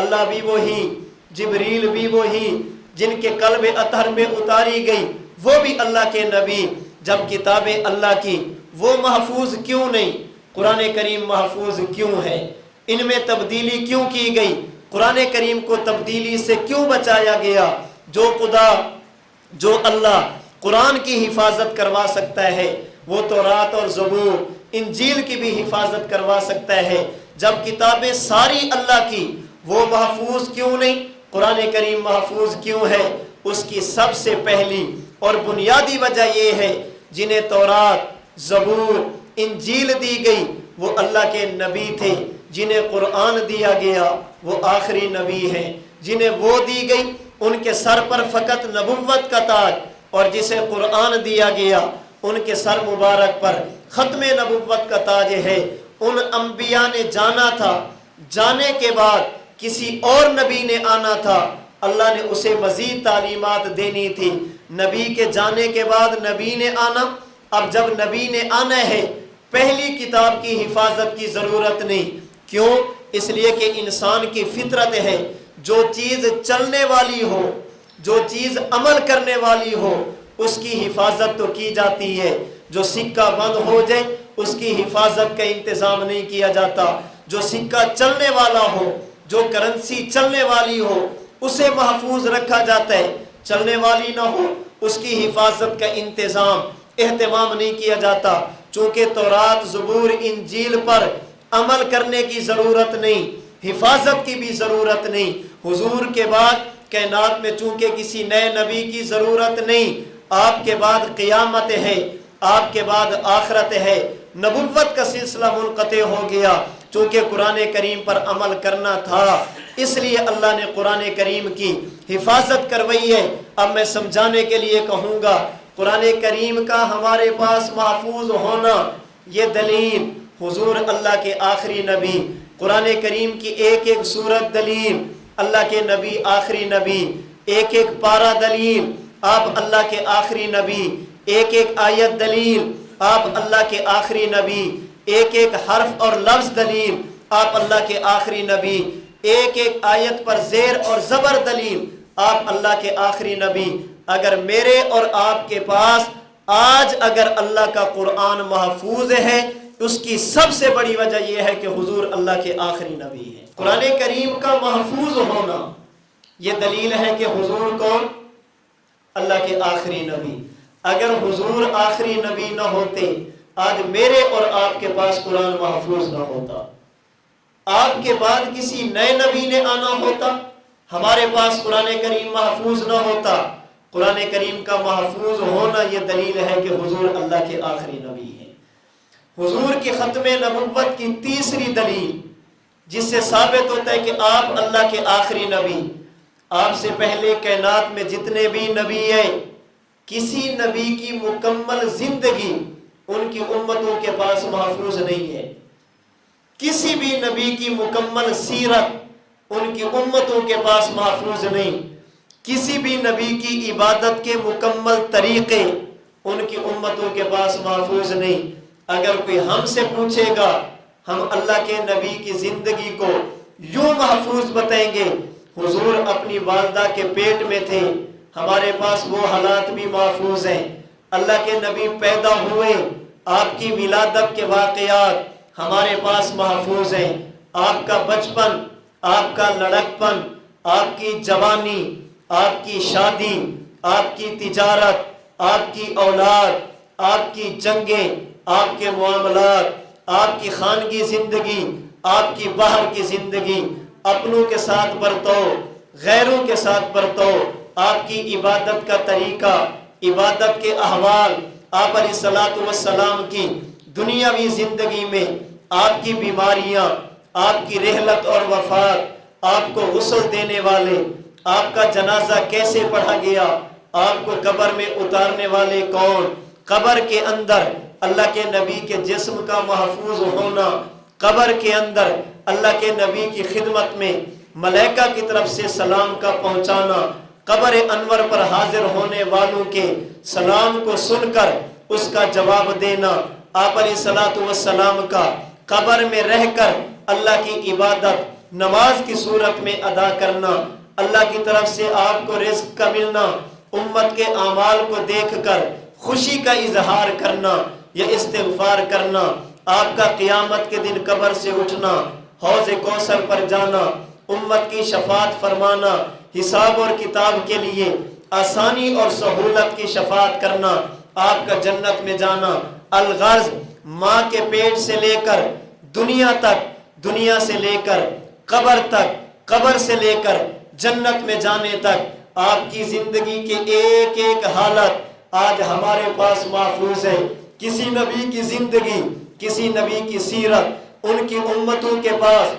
اللہ بھی وہی، جبریل بھی وہی، جن کے قلب اطہر میں اتاری گئی وہ بھی اللہ کے نبی۔ جب کتابیں اللہ کی، وہ محفوظ کیوں نہیں؟ قرآن کریم محفوظ کیوں ہے؟ ان میں تبدیلی کیوں کی گئی؟ قرآن کریم کو تبدیلی سے کیوں بچایا گیا؟ جو خدا، جو اللہ قرآن کی حفاظت کروا سکتا ہے، وہ تورات اور زبور، انجیل کی بھی حفاظت کروا سکتا ہے۔ جب کتابیں ساری اللہ کی، وہ محفوظ کیوں نہیں؟ قرآن کریم محفوظ کیوں ہے؟ اس کی سب سے پہلی اور بنیادی وجہ یہ ہے، جنہیں تورات، زبور، انجیل دی گئی وہ اللہ کے نبی تھے، جنہیں قرآن دیا گیا وہ آخری نبی ہیں، جنہیں وہ دی گئی ان کے سر پر فقط نبوت کا تاج، اور جسے قرآن دیا گیا ان کے سر مبارک پر ختم نبوت کا تاج ہے۔ ان انبیاء نے جانا تھا، جانے کے بعد کسی اور نبی نے آنا تھا، اللہ نے اسے مزید تعلیمات دینی تھی۔ نبی کے جانے کے بعد نبی نے آنا، اب جب نبی نے آنا ہے پہلی کتاب کی حفاظت کی ضرورت نہیں۔ کیوں؟ اس لیے کہ انسان کی فطرت ہے، جو چیز چلنے والی ہو، جو چیز عمل کرنے والی ہو اس کی حفاظت تو کی جاتی ہے۔ جو سکہ بند ہو جائے اس کی حفاظت کا انتظام نہیں کیا جاتا۔ جو سکہ چلنے والا ہو، جو کرنسی چلنے والی ہو اسے محفوظ رکھا جاتا ہے، چلنے والی نہ ہو اس کی حفاظت کا انتظام اہتمام نہیں کیا جاتا۔ چونکہ تورات، زبور، انجیل پر عمل کرنے کی ضرورت نہیں، حفاظت کی بھی ضرورت نہیں۔ حضور کے بعد کائنات میں چونکہ کسی نئے نبی کی ضرورت نہیں، آپ کے بعد قیامت ہے، آپ کے بعد آخرت ہے، نبوت کا سلسلہ منقطع ہو گیا۔ چونکہ قرآن کریم پر عمل کرنا تھا اس لیے اللہ نے قرآن کریم کی حفاظت کروائی ہے۔ اب میں سمجھانے کے لیے کہوں گا، قرآن کریم کا ہمارے پاس محفوظ ہونا یہ دلیل حضور اللہ کے آخری نبی، قرآن کریم کی ایک ایک سورت دلیل، اللہ کے نبی آخری نبی، ایک ایک پارہ دلیل، آپ اللہ کے آخری نبی، ایک ایک آیت دلیل، آپ اللہ کے آخری نبی، ایک ایک حرف اور لفظ دلیل، آپ اللہ کے آخری نبی، ایک ایک آیت پر زیر اور زبر دلیل، آپ اللہ کے آخری نبی۔ اگر میرے اور آپ کے پاس آج اگر اللہ کا قرآن محفوظ ہے اس کی سب سے بڑی وجہ یہ ہے کہ حضور اللہ کے آخری نبی ہے۔ قرآن کریم کا محفوظ ہونا یہ دلیل ہے کہ حضور کون؟ اللہ کے آخری نبی۔ اگر حضور آخری نبی نہ ہوتے آج میرے اور آپ کے پاس قرآن محفوظ نہ ہوتا، آپ کے بعد کسی نئے نبی نے آنا ہوتا، ہمارے پاس قرآن کریم محفوظ نہ ہوتا۔ قرآن کریم کا محفوظ ہونا یہ دلیل ہے کہ حضور اللہ کے آخری نبی ہے۔ حضور کی ختم نبوت کی تیسری دلیل جس سے ثابت ہوتا ہے کہ آپ اللہ کے آخری نبی، آپ سے پہلے کائنات میں جتنے بھی نبی ہیں کسی نبی کی مکمل زندگی ان کی امتوں کے پاس محفوظ نہیں ہے، کسی بھی نبی کی مکمل سیرت ان کی امتوں کے پاس محفوظ نہیں، کسی بھی نبی کی عبادت کے مکمل طریقے ان کی امتوں کے پاس محفوظ نہیں۔ اگر کوئی ہم سے پوچھے گا ہم اللہ کے نبی کی زندگی کو یوں محفوظ بتائیں گے، حضور اپنی والدہ کے پیٹ میں تھے، ہمارے پاس وہ حالات بھی محفوظ ہیں۔ اللہ کے نبی پیدا ہوئے، آپ کی ولادت کے واقعات ہمارے پاس محفوظ ہیں، آپ کا بچپن، آپ کا لڑکپن، آپ کی جوانی، آپ کی شادی، آپ کی تجارت، آپ کی اولاد، آپ کی جنگیں، آپ کے معاملات، آپ کی خانگی زندگی، آپ کی باہر کی زندگی، اپنوں کے ساتھ برتاؤ، غیروں کے ساتھ برتاؤ، آپ کی عبادت کا طریقہ، عبادت کے احوال، آپ علیہ الصلوۃ والسلام کی دنیاوی زندگی میں آپ کی بیماریاں، آپ کی رحلت اور وفات، آپ کو غسل دینے والے، آپ کا جنازہ کیسے پڑھا گیا، آپ کو قبر میں اتارنے والے کون، قبر کے اندر اللہ کے نبی کے جسم کا محفوظ ہونا، قبر کے اندر اللہ کے نبی کی خدمت میں ملائکہ کی طرف سے سلام کا پہنچانا، قبر انور پر حاضر ہونے والوں کے سلام کو سن کر اس کا جواب دینا، آپ علیہ الصلوۃ والسلام کا قبر میں رہ کر اللہ کی عبادت نماز کی صورت میں ادا کرنا، اللہ کی طرف سے آپ کو رزق کا ملنا، امت کے اعمال کو دیکھ کر خوشی کا اظہار کرنا یا استغفار کرنا، آپ کا قیامت کے دن قبر سے اٹھنا، حوض کوثر پر جانا، امت کی شفاعت فرمانا، حساب اور کتاب کے لیے آسانی اور سہولت کی شفاعت کرنا، آپ کا جنت میں جانا، الغرض ماں کے پیٹ سے لے کر دنیا تک، دنیا سے لے کر قبر تک، قبر سے لے کر جنت میں جانے تک آپ کی زندگی کے ایک ایک حالت آج ہمارے پاس محفوظ ہے۔ کسی نبی کی زندگی، کسی نبی کی سیرت ان کی امتوں کے پاس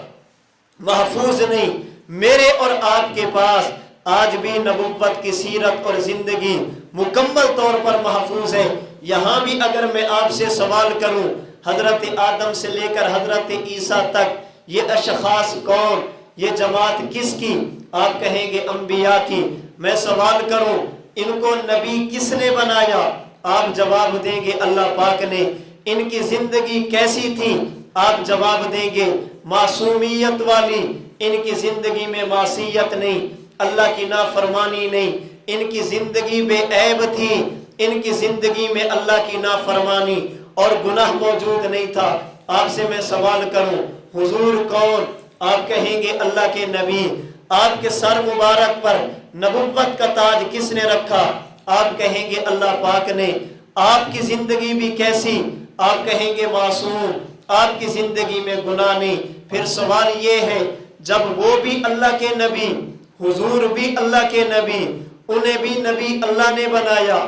محفوظ نہیں۔ میرے اور آپ کے پاس آج بھی نبوت کی سیرت اور زندگی مکمل طور پر محفوظ ہے۔ یہاں بھی اگر میں آپ سے سوال کروں حضرت آدم سے لے کر حضرت عیسیٰ تک یہ اشخاص کون، یہ جماعت کس کی؟ آپ کہیں گے انبیاء کی۔ میں سوال کروں ان کو نبی کس نے بنایا؟ آپ جواب دیں گے اللہ پاک نے۔ ان کی زندگی کیسی تھی؟ آپ جواب دیں گے معصومیت والی، ان کی زندگی میں معصیت نہیں، اللہ کی نافرمانی نہیں، ان کی زندگی بے عیب تھی، ان کی زندگی میں اللہ کی نافرمانی اور گناہ موجود نہیں تھا۔ آپ سے میں سوال کروں حضور کون؟ آپ کہیں گے اللہ کے نبی۔ آپ کے سر مبارک پر نبوت کا تاج کس نے رکھا؟ آپ کہیں گے اللہ پاک نے۔ آپ کی زندگی بھی کیسی؟ آپ کہیں گے معصوم، آپ کی زندگی میں گناہ نہیں۔ پھر سوال یہ ہے جب وہ بھی اللہ کے نبی، حضور بھی اللہ کے نبی، انہیں بھی نبی اللہ نے بنایا،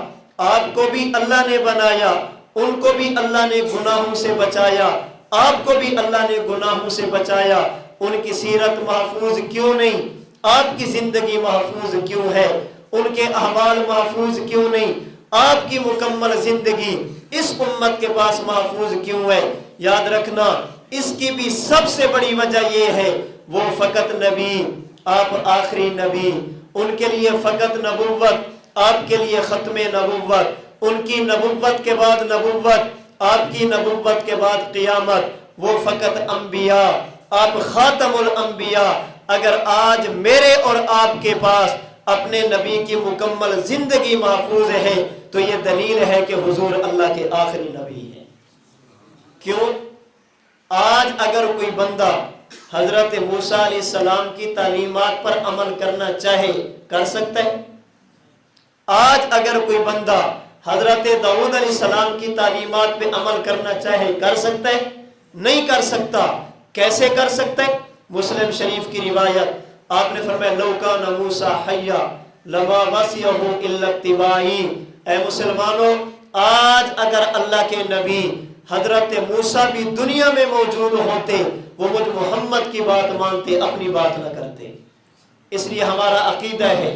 آپ کو بھی اللہ نے بنایا، ان کو بھی اللہ نے گناہوں سے بچایا، آپ کو بھی اللہ نے گناہوں سے بچایا، ان کی سیرت محفوظ کیوں نہیں؟ آپ کی زندگی محفوظ کیوں ہے؟ ان کے احوال محفوظ کیوں نہیں؟ آپ کی مکمل زندگی اس امت کے پاس محفوظ کیوں ہے؟ یاد رکھنا اس کی بھی سب سے بڑی وجہ یہ ہے وہ فقط نبی، آپ آخری نبی، ان کے لیے فقط نبوت، آپ کے لیے ختم نبوت، ان کی نبوت کے بعد نبوت، آپ کی نبوت کے بعد قیامت، وہ فقط انبیاء، آپ خاتم الانبیاء۔ اگر آج میرے اور آپ کے پاس اپنے نبی کی مکمل زندگی محفوظ ہے تو یہ دلیل ہے کہ حضور اللہ کے آخری نبی ہیں۔ کیوں؟ آج اگر کوئی بندہ حضرت موسیٰ علیہ السلام کی تعلیمات پر عمل کرنا چاہے کر سکتا ہے؟ آج اگر کوئی بندہ حضرت داؤد علیہ السلام کی تعلیمات پہ عمل کرنا چاہے کر سکتا ہے؟ نہیں کر سکتا۔ کیسے کر سکتا ہے؟ مسلم شریف کی روایت آپ نے فرمایا لو کان موسیٰ حیا لما وسعہ الا اتباعی۔ اے مسلمانوں آج اگر اللہ کے نبی حضرت موسیٰ بھی دنیا میں موجود ہوتے وہ مجھ محمد کی بات مانتے، اپنی بات نہ کرتے۔ اس لیے ہمارا عقیدہ ہے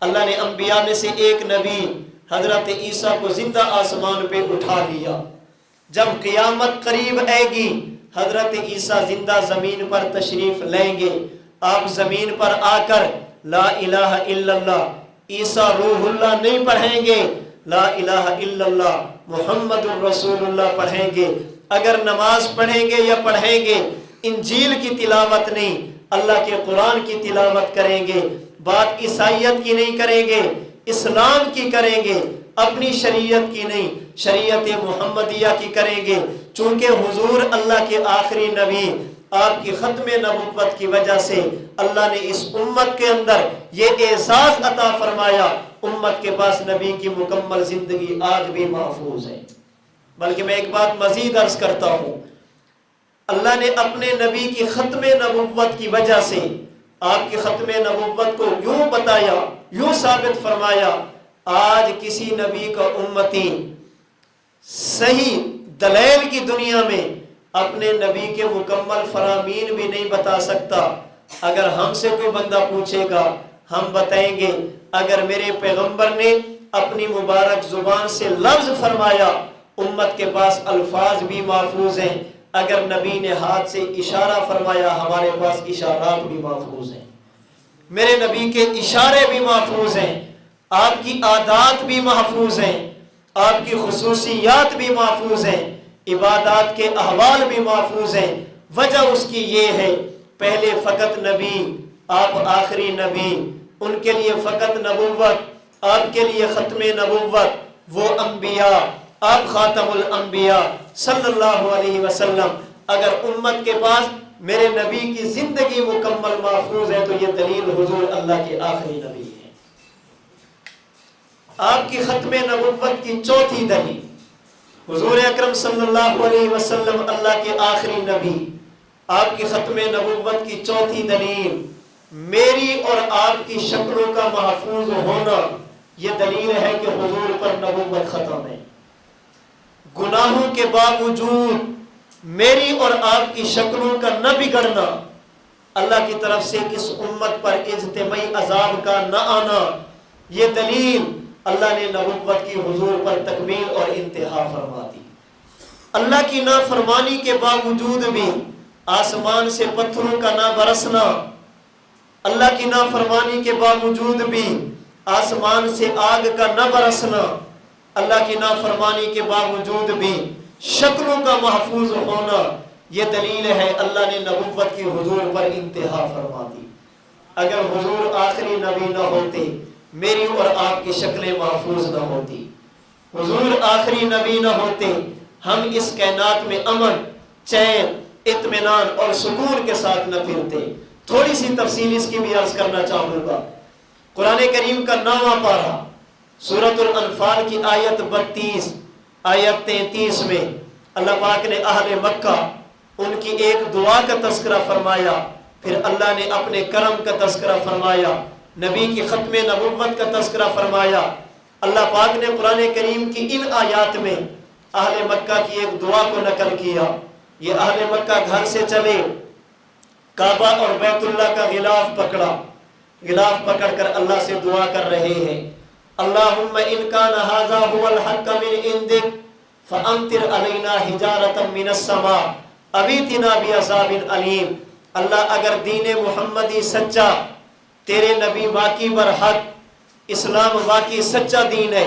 اللہ نے انبیاء میں سے ایک نبی حضرت عیسیٰ کو زندہ آسمان پہ اٹھا لیا۔ جب قیامت قریب آئے گی حضرت عیسیٰ زندہ زمین پر تشریف لیں گے۔ آپ زمین پر آ کر لا الہ الا اللہ عیسیٰ روح اللہ نہیں پڑھیں گے، لا الہ الا اللہ محمد الرسول اللہ پڑھیں گے۔ اگر نماز پڑھیں گے یا پڑھیں گے انجیل کی تلاوت نہیں، اللہ کے قرآن کی تلاوت کریں گے، بات عیسائیت کی نہیں کریں گے، اسلام کی کریں گے، اپنی شریعت کی نہیں شریعت محمدیہ کی کریں گے۔ چونکہ حضور اللہ کے آخری نبی، آپ کی ختم نبوت کی وجہ سے اللہ نے اس امت کے اندر یہ اعزاز عطا فرمایا، امت کے پاس نبی کی مکمل زندگی آج بھی محفوظ ہے۔ بلکہ میں ایک بات مزید عرض کرتا ہوں، اللہ نے اپنے نبی کی ختم نبوت کی وجہ سے آپ کی ختم نبوت کو یوں بتایا، یوں ثابت فرمایا، آج کسی نبی کا امتی صحیح دلیل کی دنیا میں اپنے نبی کے مکمل فرامین بھی نہیں بتا سکتا۔ اگر ہم سے کوئی بندہ پوچھے گا ہم بتائیں گے اگر میرے پیغمبر نے اپنی مبارک زبان سے لفظ فرمایا امت کے پاس الفاظ بھی محفوظ ہیں، اگر نبی نے ہاتھ سے اشارہ فرمایا ہمارے پاس اشارات بھی محفوظ ہیں، میرے نبی کے اشارے بھی محفوظ ہیں، آپ کی عادات بھی محفوظ ہیں، آپ کی خصوصیات بھی محفوظ ہیں، عبادات کے احوال بھی محفوظ ہیں۔ وجہ اس کی یہ ہے پہلے فقط نبی، آپ آخری نبی، ان کے لیے فقط نبوت، آپ کے لیے ختم نبوت، وہ انبیاء، آپ خاتم الانبیاء صلی اللہ علیہ وسلم۔ اگر امت کے پاس میرے نبی کی زندگی مکمل محفوظ ہے تو یہ دلیل حضور اللہ کے آخری نبی ہے۔ آپ کی ختم نبوت کی چوتھی دلیل، حضور اکرم صلی اللہ علیہ وسلم اللہ کے آخری نبی، آپ کی ختم نبوت کی چوتھی دلیل میری اور آپ کی شکلوں کا محفوظ ہونا، یہ دلیل ہے کہ حضور پر نبوت ختم ہے۔ گناہوں کے باوجود میری اور آپ کی شکلوں کا نہ بگڑنا، اللہ کی طرف سے اس امت پر اجتماعی عذاب کا نہ آنا، یہ دلیل اللہ نے نبوت کی حضور پر تکمیل اور انتہا فرما دی۔ اللہ کی نافرمانی کے باوجود بھی آسمان سے پتھروں کا نہ برسنا، اللہ کی نافرمانی کے باوجود بھی آسمان سے آگ کا نہ برسنا، اللہ کی نافرمانی کے باوجود بھی شکلوں کا محفوظ ہونا، یہ دلیل ہے اللہ نے نبوت کی حضور پر انتہا فرما دی۔ اگر حضور آخری نبی نہ ہوتے، میری اور آپ کی شکلیں محفوظ نہ ہوتی، حضور آخری نبی نہ ہوتے، ہم اس کائنات میں امن، چین، اطمینان اور سکون کے ساتھ نہ پھرتے۔ تھوڑی سی تفصیل اس کی بھی عرض کرنا چاہوں گا۔ قرآن کریم کا 9واں پارہ سورۃ الانفال کی آیت 32 آیت 33 میں اللہ پاک نے اہل مکہ ان کی ایک دعا کا تذکرہ فرمایا، پھر اللہ نے اپنے کرم کا تذکرہ فرمایا، نبی کی ختم نبوت کا تذکرہ فرمایا۔ اللہ پاک نے قرآن کریم کی ان آیات میں اہل مکہ کی ایک دعا کو نقل کیا۔ یہ اہل مکہ گھر سے چلے، کعبہ اور بیت اللہ کا غلاف پکڑا، غلاف پکڑ کر اللہ سے دعا کر رہے ہیں، اللہم ان کان ھذا ھو الحق من عندک فامطر علینا حجارۃ من السماء او ائتنا بعذاب علیم۔ اللہ اگر دین محمدی سچا، تیرے نبی واقعی برحق، اسلام واقعی سچا دین ہے،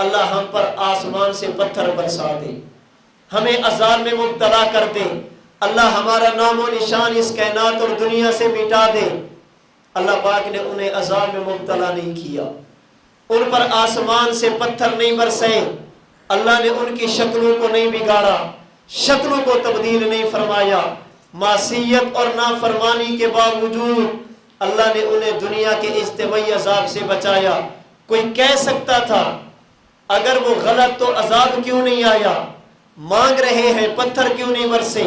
اللہ ہم پر آسمان سے پتھر برسا دے، ہمیں عذاب میں مبتلا کر دے، اللہ ہمارا نام و نشان اس کائنات اور دنیا سے مٹا دے۔ اللہ پاک نے انہیں عذاب میں مبتلا نہیں کیا، ان پر آسمان سے پتھر نہیں برسے، اللہ نے ان کی شکلوں کو نہیں بگاڑا، شکلوں کو تبدیل نہیں فرمایا، معصیت اور نافرمانی کے باوجود اللہ نے انہیں دنیا کے اجتماعی عذاب سے بچایا۔ کوئی کہہ سکتا تھا اگر وہ غلط تو عذاب کیوں نہیں آیا، مانگ رہے ہیں پتھر کیوں نہیں برسے،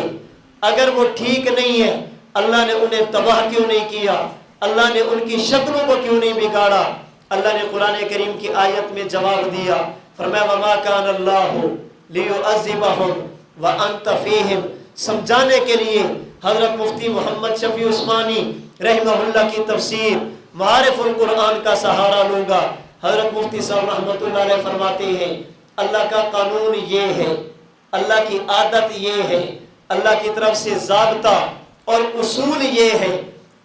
اگر وہ ٹھیک نہیں ہے اللہ نے انہیں تباہ کیوں نہیں کیا، اللہ نے ان کی شکلوں کو کیوں نہیں بگاڑا۔ اللہ نے قرآن کریم کی آیت میں جواب دیا، فرمایا وما کان اللہ لیعذبہم وانت فیہم، سمجھانے کے لیے حضرت مفتی محمد شفیع عثمانی رحمہ اللہ کی تفسیر معارف القرآن کا سہارا لوں گا۔ حضرت مفتی صاحب رحمۃ اللہ علیہ فرماتے ہیں اللہ کا قانون یہ ہے، اللہ کی عادت یہ ہے، اللہ کی طرف سے ضابطہ اور اصول یہ ہے،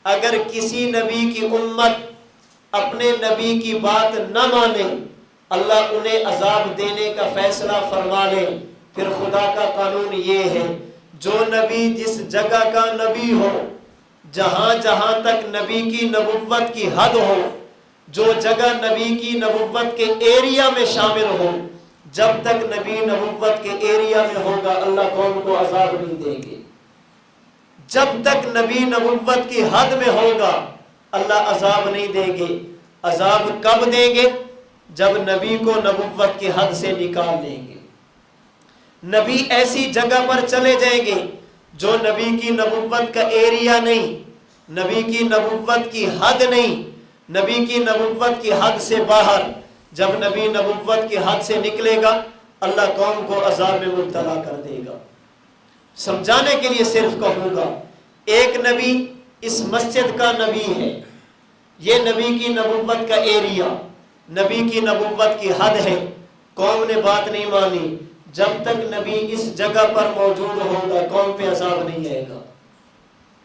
اگر کسی نبی کی امت اپنے نبی کی بات نہ مانے، اللہ انہیں عذاب دینے کا فیصلہ فرما لے، پھر خدا کا قانون یہ ہے جو نبی جس جگہ کا نبی ہو، جہاں جہاں تک نبی کی نبوت کی حد ہو، جو جگہ نبی کی نبوت کے ایریا میں شامل ہو، جب تک نبی نبوت کے ایریا میں ہوگا اللہ قوم کو عذاب نہیں دیں گے۔ جب تک نبی نبوت کی حد میں ہوگا اللہ عذاب نہیں دیں گے۔ عذاب کب دیں گے؟ جب نبی کو نبوت کی حد سے نکال لیں گے، نبی ایسی جگہ پر چلے جائیں گے جو نبی کی نبوت کا ایریا نہیں، نبی کی نبوت کی حد نہیں، نبی کی نبوت کی حد سے باہر۔ جب نبی نبوت کی حد سے نکلے گا اللہ قوم کو عذاب میں مبتلا کر دے گا۔ سمجھانے کے لیے صرف کہوں گا، ایک نبی اس مسجد کا نبی ہے، یہ نبی کی نبوت کا ایریا، نبی کی نبوت کی حد ہے، قوم نے بات نہیں مانی، جب تک نبی اس جگہ پر موجود ہوگا قوم پہ عذاب نہیں آئے گا۔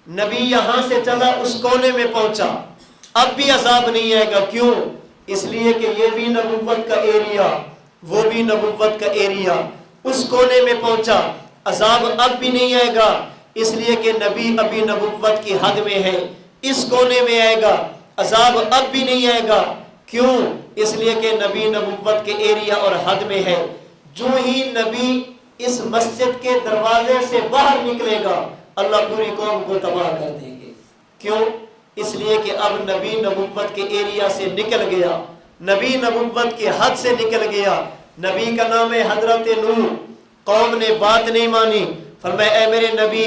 نبی یہاں سے چلا اس کونے میں پہنچا، اب بھی عذاب نہیں آئے گا۔ کیوں؟ اس لیے کہ یہ بھی نبوت کا ایریا، وہ بھی نبوت کا ایریا، اس کونے میں پہنچا، عذاب اب بھی نہیں آئے گا، اس لیے کہ نبی ابھی نبوت کی حد میں ہے، اس کونے میں آئے گا، عذاب اب بھی نہیں آئے گا۔ کیوں؟ اس لیے کہ نبی نبوت کے ایریا اور حد میں ہے۔ جو ہی نبی اس مسجد کے دروازے سے باہر نکلے گا اللہ پوری قوم کو تباہ کر دیں گے۔ کیوں؟ اس لیے کہ اب نبی نبوت کے ایریا سے نکل گیا، نبی نبوت کی حد سے نکل گیا۔ نبی کا نام ہے حضرت نوح، قوم نے بات نہیں مانی، فرمایا اے میرے نبی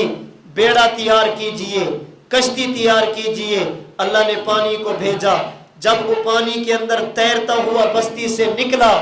بیڑا تیار کیجئے، کشتی تیار کیجئے۔ اللہ نے پانی کو بھیجا، جب وہ پانی کے اندر تیرتا ہوا بستی سے نکلا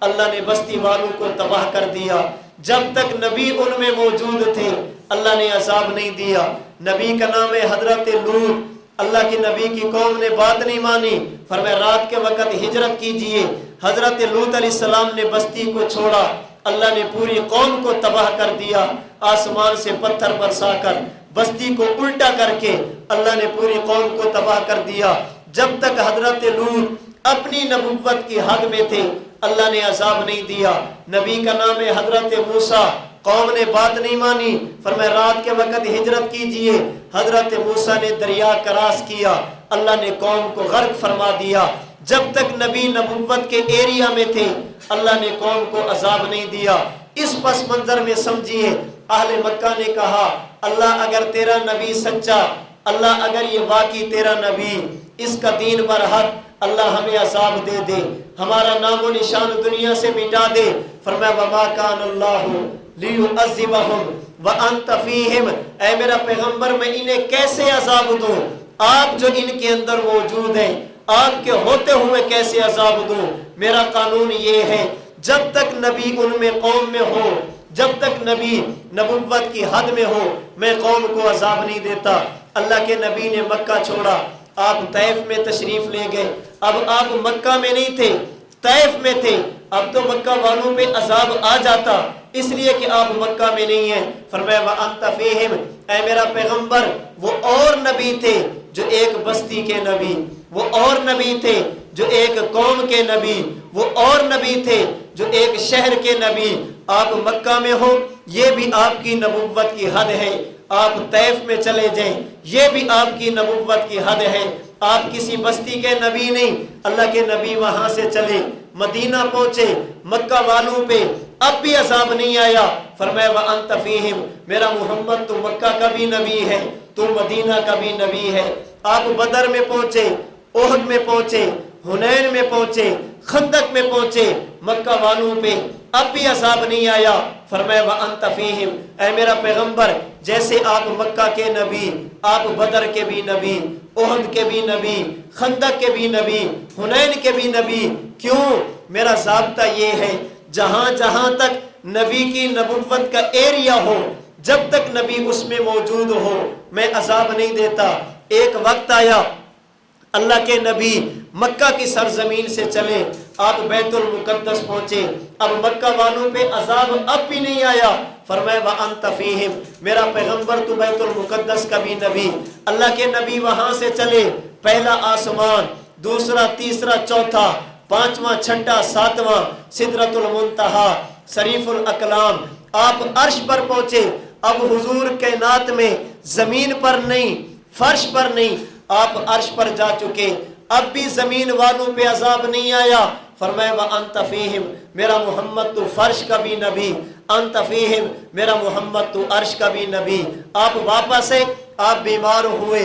اللہ نے بستی والوں کو تباہ کر دیا۔ جب تک نبی ان میں موجود تھے اللہ نے عذاب نہیں دیا۔ نبی کا نام ہے حضرت لوط، اللہ کے نبی کی قوم نے بات نہیں مانی، فرمایا رات کے وقت ہجرت کیجئے۔ حضرت لوط علیہ السلام نے بستی کو چھوڑا، اللہ نے پوری قوم کو تباہ کر دیا، آسمان سے پتھر برسا کر بستی کو الٹا کر کے اللہ نے پوری قوم کو تباہ کر دیا۔ جب تک حضرت لوط اپنی نبوت کی حد میں تھے اللہ نے عذاب نہیں دیا۔ نبی کا نام ہے حضرت موسیٰ، قوم نے بات نہیں مانی، فرمایا رات کے وقت ہجرت کیجئے۔ حضرت موسیٰ نے دریا کراس کیا، اللہ نے قوم کو غرق فرما دیا۔ جب تک نبی نبوت کے ایریا میں تھے اللہ نے قوم کو عذاب نہیں دیا۔ اس پس منظر میں سمجھیے اہل مکہ نے کہا اللہ اگر تیرا نبی سچا، اللہ اگر یہ واقعی تیرا نبی، اس کا دین برحق، اللہ ہمیں عذاب دے دے، ہمارا نام و نشان دنیا سے مٹا دے۔ فرمایا وما کان اللہ لیعذبہم وانت فیہم، اے میرا پیغمبر میں انہیں کیسے عذاب دوں، آپ جو ان کے اندر موجود ہیں آپ کے ہوتے ہوئے کیسے عذاب دوں۔ میرا قانون یہ ہے جب تک نبی ان میں قوم میں ہو، جب تک نبی نبوت کی حد میں ہو میں قوم کو عذاب نہیں دیتا۔ اللہ کے نبی نے مکہ چھوڑا، آپ طائف میں تشریف لے گئے۔ اب آپ مکہ میں نہیں تھے، طائف میں تھے، اب تو مکہ والوں پہ عذاب آ جاتا اس لیے کہ آپ مکہ میں نہیں ہیں۔ فرمایا وَأَنْتَ فِيهِمْ، اے میرا پیغمبر وہ اور نبی تھے جو ایک بستی کے نبی، وہ اور نبی تھے جو ایک قوم کے نبی، وہ اور نبی تھے جو ایک شہر کے نبی۔ آپ مکہ میں ہو یہ بھی آپ کی نبوت کی حد ہے، آپ طائف میں چلے جائیں یہ بھی آپ کی نبوت کی حد ہے۔ آپ کسی بستی کے نبی نہیں، اللہ کے نبی وہاں سے چلے مدینہ پہنچے، مکہ والوں پہ اب بھی عذاب نہیں آیا۔ فرمایا وَأَنْتَ فِيهِمْ، میرا محمد تو مکہ کا بھی نبی ہے تو مدینہ کا بھی نبی ہے۔ آپ بدر میں پہنچے، احد میں پہنچے، حنین میں پہنچے، خندق میں پہنچے، مکہ والوں پہ اب بھی عذاب نہیں آیا۔ فرمایا وَأَنْتَ فِيهِمْ، اے میرا پیغمبر جیسے آپ مکہ کے نبی، آپ بدر کے بھی نبی، احد کے بھی نبی، خندق کے بھی نبی، حنین کے بھی نبی۔ کیوں؟ میرا ضابطہ یہ ہے جہاں جہاں تک نبی کی نبوت کا ایریا ہو، جب تک نبی اس میں موجود ہو میں عذاب نہیں دیتا۔ ایک وقت آیا اللہ کے نبی مکہ کی سرزمین سے چلے، آپ بیت المقدس پہنچے، اب مکہ والوں پہ عذاب اب بھی نہیں آیا۔ فرمایا وَأَنْتَ فِيهِمْ، میرا پیغمبر تو بیت المقدس کا بھی نبی، اللہ کے نبی وہاں سے چلے، پہلا آسمان، دوسرا، تیسرا، چوتھا، پانچواں، چھٹا، ساتواں، سدرۃ المنتہا، صریف الاقلام، آپ عرش پر پہنچے۔ اب حضور کائنات میں زمین پر نہیں، فرش پر نہیں، آپ عرش پر جا چکے، اب بھی زمین والوں پہ عذاب نہیں آیا۔ فرمایا وَأَنْتَ فِيهِمْ، میرا محمد تو فرش کا بھی نبی، أَنْتَ فِيهِمْ، میرا محمد تو عرش کا بھی نبی۔ آپ واپس ہے، آپ بیمار ہوئے،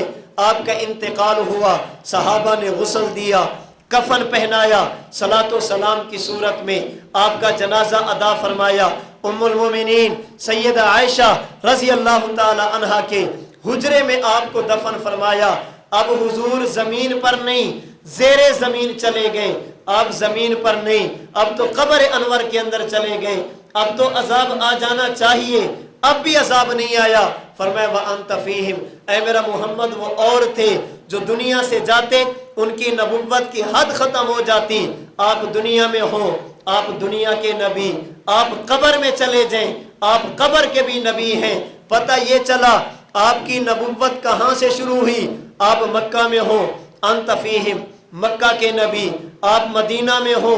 آپ کا انتقال ہوا، صحابہ نے غسل دیا، کفن پہنایا، صلاۃ و سلام کی صورت میں آپ کا جنازہ ادا فرمایا۔ ام المومنین سیدہ عائشہ رضی اللہ تعالی عنہا کے حجرے میں آپ کو دفن فرمایا۔ اب حضور زمین پر نہیں زیر زمین چلے گئے، اب زمین پر نہیں، اب تو قبر انور کے اندر چلے گئے، اب تو عذاب آ جانا چاہیے، اب بھی عذاب نہیں آیا۔ فرمایا وَأَنْتَ فِيهِمْ، اے میرا محمد وہ اور تھے جو دنیا سے جاتے ان کی نبوت کی حد ختم ہو جاتی، آپ دنیا میں ہو، آپ دنیا کے نبی، آپ قبر میں چلے جائیں، آپ قبر کے بھی نبی ہیں۔ پتہ یہ چلا آپ کی نبوت کہاں سے شروع ہوئی، آپ مکہ میں ہو، أَنْتَ فِيهِمْ، مکہ کے نبی، آپ مدینہ میں ہو،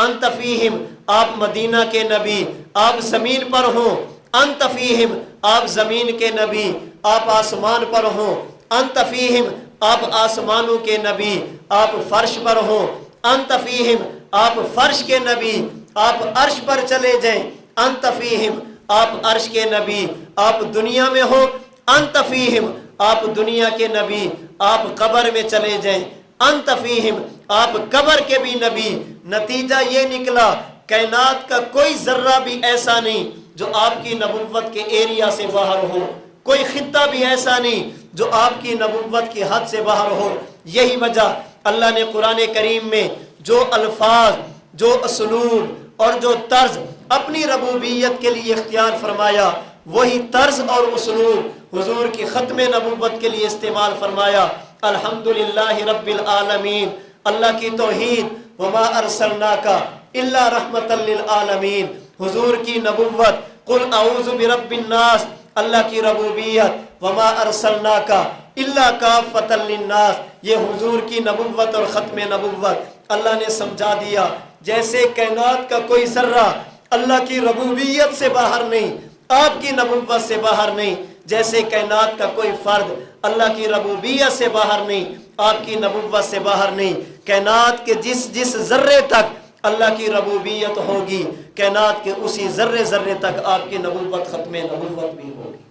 أَنْتَ فِيهِمْ، آپ مدینہ کے نبی، آپ زمین پر ہوں، أَنْتَ فِيهِمْ، آپ زمین کے نبی، آپ آسمان پر ہوں، أَنْتَ فِيهِمْ، آپ آسمانوں کے نبی، آپ فرش پر ہوں، أَنْتَ فِيهِمْ، آپ فرش کے نبی، آپ عرش پر چلے جائیں، أَنْتَ فِيهِمْ، آپ عرش کے نبی، آپ دنیا میں ہو، أَنْتَ فِيهِمْ، آپ دنیا کے نبی، آپ قبر میں چلے جائیں، أَنْتَ فِيهِمْ، آپ قبر کے بھی نبی۔ نتیجہ یہ نکلا کائنات کا کوئی ذرہ بھی ایسا نہیں جو آپ کی نبوت کے ایریا سے باہر ہو، کوئی خطہ بھی ایسا نہیں جو آپ کی نبوت کی حد سے باہر ہو۔ یہی وجہ اللہ نے قرآن کریم میں جو الفاظ، جو اسلوب اور جو طرز اپنی ربوبیت کے لیے اختیار فرمایا وہی طرز اور اسلوب حضور کی ختم نبوت کے لیے استعمال فرمایا۔ الحمدللہ رب العالمین، اللہ کی توحید، وما ارسلناک الا رحمۃ للعالمین، حضور کی نبوت، قل اعوذ برب الناس، اللہ کی ربوبیت، وما ارسلناک الا کافۃ للناس، یہ حضور کی نبوت اور ختم نبوت اللہ نے سمجھا دیا۔ جیسے کائنات کا کوئی ذرہ اللہ کی ربوبیت سے باہر نہیں، آپ کی نبوت سے باہر نہیں، جیسے کائنات کا کوئی فرد اللہ کی ربوبیت سے باہر نہیں، آپ کی نبوت سے باہر نہیں، کائنات کے جس ذرے تک اللہ کی ربوبیت ہوگی، کائنات کے اسی ذرے تک آپ کی نبوت ختم نبوت بھی ہوگی۔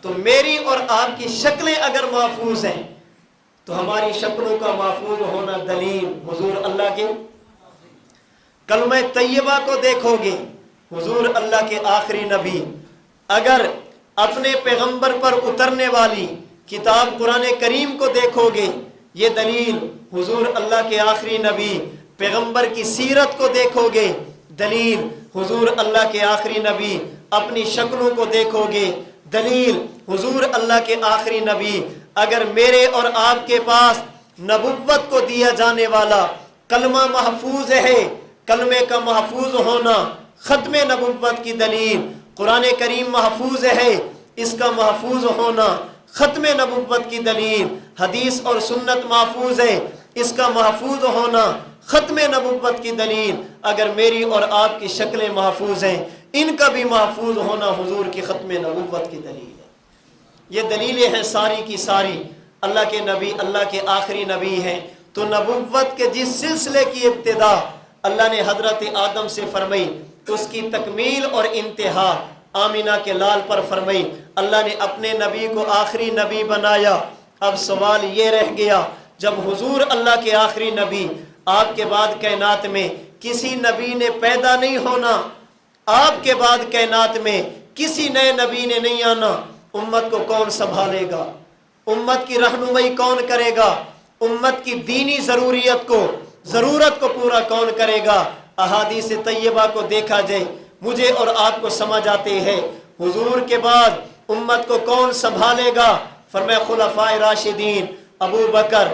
تو میری اور آپ کی شکلیں اگر محفوظ ہیں تو ہماری شکلوں کا محفوظ ہونا دلیل حضور اللہ کے کلمہ طیبہ کو دیکھو گے، حضور اللہ کے آخری نبی، اگر اپنے پیغمبر پر اترنے والی کتاب قرآن کریم کو دیکھو گے، یہ دلیل حضور اللہ کے آخری نبی پیغمبر کی سیرت کو دیکھو گے، دلیل حضور اللہ کے آخری نبی اپنی شکلوں کو دیکھو گے، دلیل حضور اللہ کے آخری نبی اگر میرے اور آپ کے پاس نبوت کو دیا جانے والا کلمہ محفوظ ہے، کلمے کا محفوظ ہونا ختم نبوت کی دلیل، قرآن کریم محفوظ ہے، اس کا محفوظ ہونا ختم نبوت کی دلیل، حدیث اور سنت محفوظ ہے، اس کا محفوظ ہونا ختم نبوت کی دلیل، اگر میری اور آپ کی شکلیں محفوظ ہیں ان کا بھی محفوظ ہونا حضور کی ختم نبوت کی دلیل ہے۔ یہ دلیلیں ہیں ساری کی ساری، اللہ کے نبی اللہ کے آخری نبی ہیں، تو نبوت کے جس سلسلے کی ابتدا اللہ نے حضرت آدم سے فرمائی، اس کی تکمیل اور انتہا آمینہ کے لال پر فرمائی، اللہ نے اپنے نبی کو آخری نبی بنایا۔ اب سوال یہ رہ گیا، جب حضور اللہ کے آخری نبی، آپ کے بعد کائنات میں کسی نبی نے پیدا نہیں ہونا، آپ کے بعد کائنات میں کسی نئے نبی نے نہیں آنا، امت کو کون سنبھالے گا؟ امت کی رہنمائی کون کرے گا؟ امت کی دینی ضرورت کو پورا کون کرے گا؟ احادیث طیبہ کو دیکھا جائے، مجھے اور آپ کو سمجھ آتے ہیں حضور کے بعد امت کو کون سنبھالے گا؟ فرمایا خلفائے راشدین ابو بکر،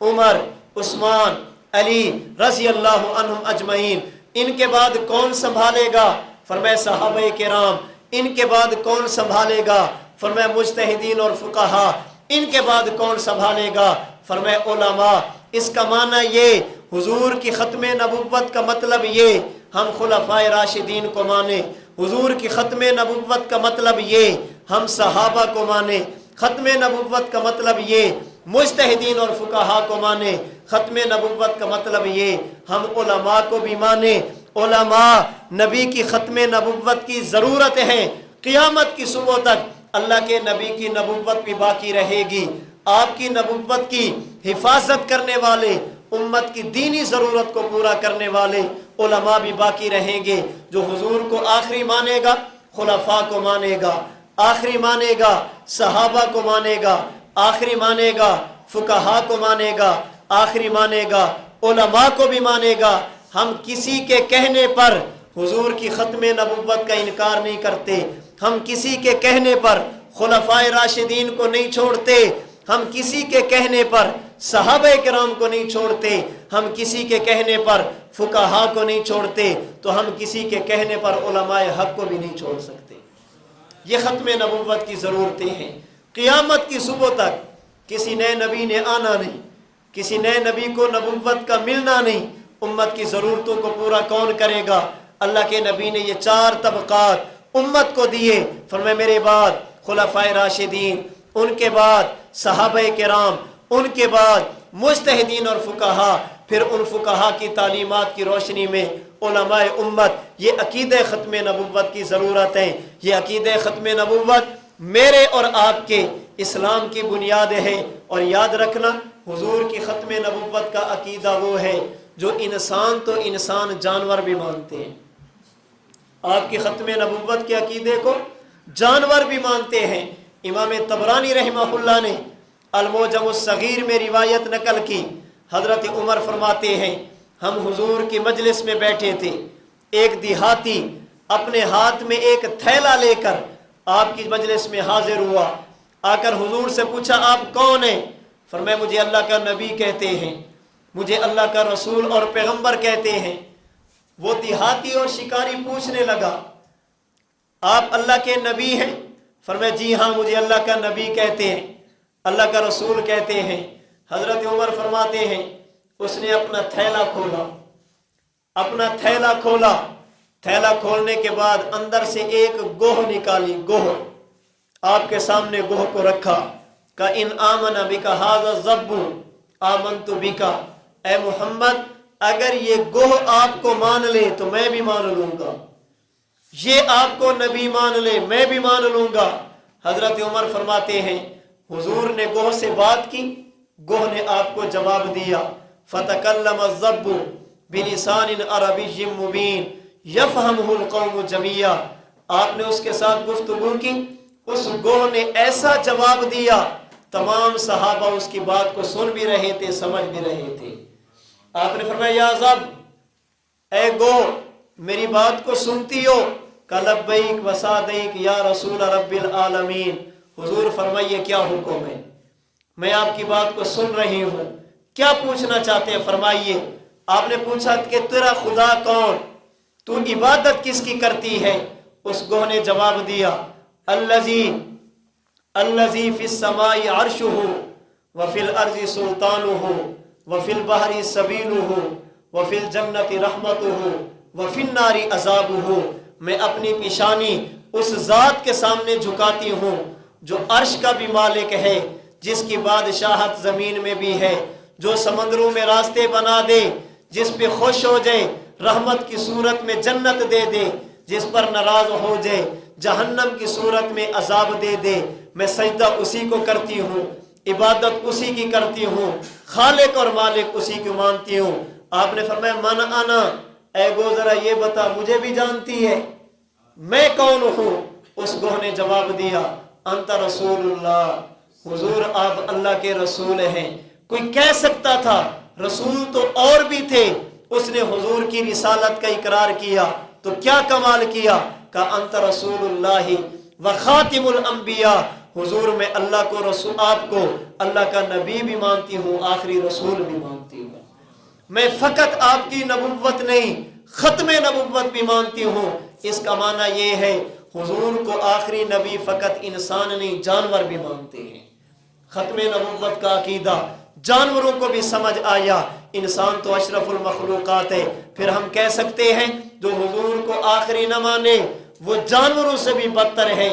عمر، عثمان، علی رضی اللہ عنہم اجمعین، ان کے بعد کون سنبھالے گا؟ فرمایا صحابہ کرام، ان کے بعد کون سنبھالے گا؟ فرمایا مجتہدین اور فقہا، ان کے بعد کون سنبھالے گا؟ فرمایا علماء۔ اس کا معنی یہ، حضور کی ختم نبوت کا مطلب یہ ہم خلفائے راشدین کو مانیں، حضور کی ختم نبوت کا مطلب یہ ہم صحابہ کو مانیں، ختم نبوت کا مطلب یہ مجتہدین اور فقہا کو مانیں، ختم نبوت کا مطلب یہ ہم علماء کو بھی مانیں۔ علماء نبی کی ختم نبوت کی ضرورت ہے، قیامت کی صبح تک اللہ کے نبی کی نبوت بھی باقی رہے گی، آپ کی نبوت کی حفاظت کرنے والے، امت کی دینی ضرورت کو پورا کرنے والے علماء بھی باقی رہیں گے۔ جو حضور کو آخری مانے گا خلفاء کو مانے گا، آخری مانے گا صحابہ کو مانے گا، آخری مانے گا فقہا کو مانے گا، آخری مانے گا علماء کو بھی مانے گا۔ ہم کسی کے کہنے پر حضور کی ختم نبوت کا انکار نہیں کرتے، ہم کسی کے کہنے پر خلفائے راشدین کو نہیں چھوڑتے، ہم کسی کے کہنے پر صحابہ کرام کو نہیں چھوڑتے، ہم کسی کے کہنے پر فقہا کو نہیں چھوڑتے، تو ہم کسی کے کہنے پر علماء حق کو بھی نہیں چھوڑ سکتے۔ یہ ختم نبوت کی ضرورتیں ہیں۔ قیامت کی صبح تک کسی نئے نبی نے آنا نہیں، کسی نئے نبی کو نبوت کا ملنا نہیں، امت کی ضرورتوں کو پورا کون کرے گا؟ اللہ کے نبی نے یہ 4 طبقات امت کو دیے، فرمایا میرے بعد خلفائے راشدین، ان کے بعد صحابہ کرام، ان کے بعد مجتہدین اور فقہا، پھر ان فقہا کی تعلیمات کی روشنی میں علماء امت۔ یہ عقیدہ ختم نبوت کی ضرورت ہے، یہ عقیدہ ختم نبوت میرے اور آپ کے اسلام کی بنیاد ہے۔ اور یاد رکھنا، حضور کی ختم نبوت کا عقیدہ وہ ہے جو انسان تو انسان جانور بھی مانتے ہیں۔ آپ کی ختم نبوت کے عقیدے کو جانور بھی مانتے ہیں۔ امام طبرانی رحمہ اللہ نے المعجم الصغیر میں روایت نقل کی، حضرت عمر فرماتے ہیں ہم حضور کی مجلس میں بیٹھے تھے، ایک دیہاتی اپنے ہاتھ میں ایک تھیلا لے کر آپ کی مجلس میں حاضر ہوا، آ کر حضور سے پوچھا آپ کون ہیں؟ فرمایا مجھے اللہ کا نبی کہتے ہیں، مجھے اللہ کا رسول اور پیغمبر کہتے ہیں۔ وہ دیہاتی اور شکاری پوچھنے لگا آپ اللہ کے نبی ہیں؟ فرمایا جی ہاں، مجھے اللہ کا نبی کہتے ہیں، اللہ کا رسول کہتے ہیں۔ حضرت عمر فرماتے ہیں اس نے اپنا تھیلا کھولا، تھیلا کھولنے کے بعد اندر سے ایک گوہ نکالی، گوہ آپ کے سامنے گوہ کو رکھا، کہ ان آمن بک ھذا الذب آمنت بک، اے محمد اگر یہ گوہ آپ کو مان لے تو میں بھی مان لوں گا، یہ آپ کو نبی مان لے میں بھی مان لوں گا۔ حضرت عمر فرماتے ہیں حضور نے گوہ سے بات کی، گوہ نے آپ کو جواب دیا، فتکلم الذب بلسان عربی مبین یفہمہ القوم جمیعا، آپ نے اس کے ساتھ گفتگو کی، اس گوہ نے ایسا جواب دیا تمام صحابہ اس کی بات کو سن بھی رہے تھے، سمجھ بھی رہے تھے۔ آپ نے فرمایا یا ذب، اے گوہ میری بات کو سنتی ہو؟ کہ لبیک وصادیک یا رسول رب العالمین۔ حضور فرمائیے کیا حکم ہے؟ میں آپ کی بات کو سن رہی ہوں، کیا پوچھنا چاہتے ہیں فرمائیے۔ آپ نے پوچھا کہ تیرا خدا کون، تو عبادت کس کی کرتی ہے؟ اس گوہ نے جواب دیا الذی فی السماء عرشہ وفی الارض سلطانہ وفی البحر سبیلہ وفی الجنۃ رحمتہ وفی النار عذابہ۔ میں اپنی پیشانی اس ذات کے سامنے جھکاتی ہوں جو عرش کا بھی مالک ہے، جس کی بادشاہت زمین میں بھی ہے، جو سمندروں میں راستے بنا دے، جس پہ خوش ہو جائے رحمت کی صورت میں جنت دے دے، جس پر ناراض ہو جائے جہنم کی صورت میں عذاب دے دے۔ میں سجدہ اسی کو کرتی ہوں، عبادت اسی کی کرتی ہوں، خالق اور مالک اسی کو مانتی ہوں۔ آپ نے فرمایا من انا، اے گو ذرا یہ بتا مجھے بھی جانتی ہے میں کون ہوں؟ اس گوہ نے جواب دیا انت رسول اللہ، حضور آپ اللہ کے رسول ہیں۔ کوئی کہہ سکتا تھا رسول تو اور بھی تھے، اس نے حضور کی رسالت کا اقرار کیا تو کیا کمال کیا، کہ انت رسول اللہ و خاتم الانبیاء، حضور میں اللہ کو رسول، آپ کو اللہ کا نبی بھی مانتی ہوں، آخری رسول بھی مانتی ہوں۔ میں فقط آپ کی نبوت نہیں ختم نبوت بھی مانتی ہوں۔ اس کا معنی یہ ہے حضور کو آخری نبی فقط انسان نہیں جانور بھی مانتے ہیں۔ ختم نبوت کا عقیدہ جانوروں کو بھی سمجھ آیا، انسان تو اشرف المخلوقات ہے، پھر ہم کہہ سکتے ہیں جو حضور کو آخری نہ مانے وہ جانوروں سے بھی بدتر ہے۔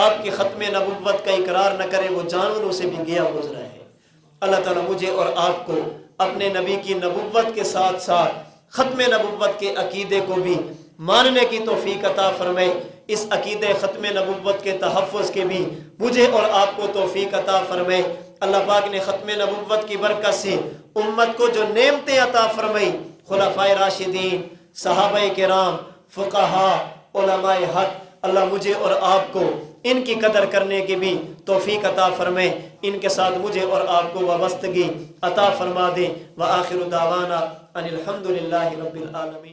آپ کی ختم نبوت کا اقرار نہ کرے وہ جانوروں سے بھی گیا گزرا ہے۔ اللہ تعالیٰ مجھے اور آپ کو اپنے نبی کی نبوت کے ساتھ ساتھ ختم نبوت کے عقیدے کو بھی ماننے کی توفیق عطا فرمائے۔ اس عقیدے ختم نبوت کے تحفظ کے بھی مجھے اور آپ کو توفیق عطا فرمائے۔ اللہ پاک نے ختم نبوت کی برکت سے امت کو جو نعمتیں عطا فرمائی، خلفائے راشدین، صحابہ کرام، فقہاء، علماء حق، اللہ مجھے اور آپ کو ان کی قدر کرنے کی بھی توفیق عطا فرمائے، ان کے ساتھ مجھے اور آپ کو وابستگی عطا فرما دے۔ وآخر دعوانا ان الحمد للہ رب العالمین۔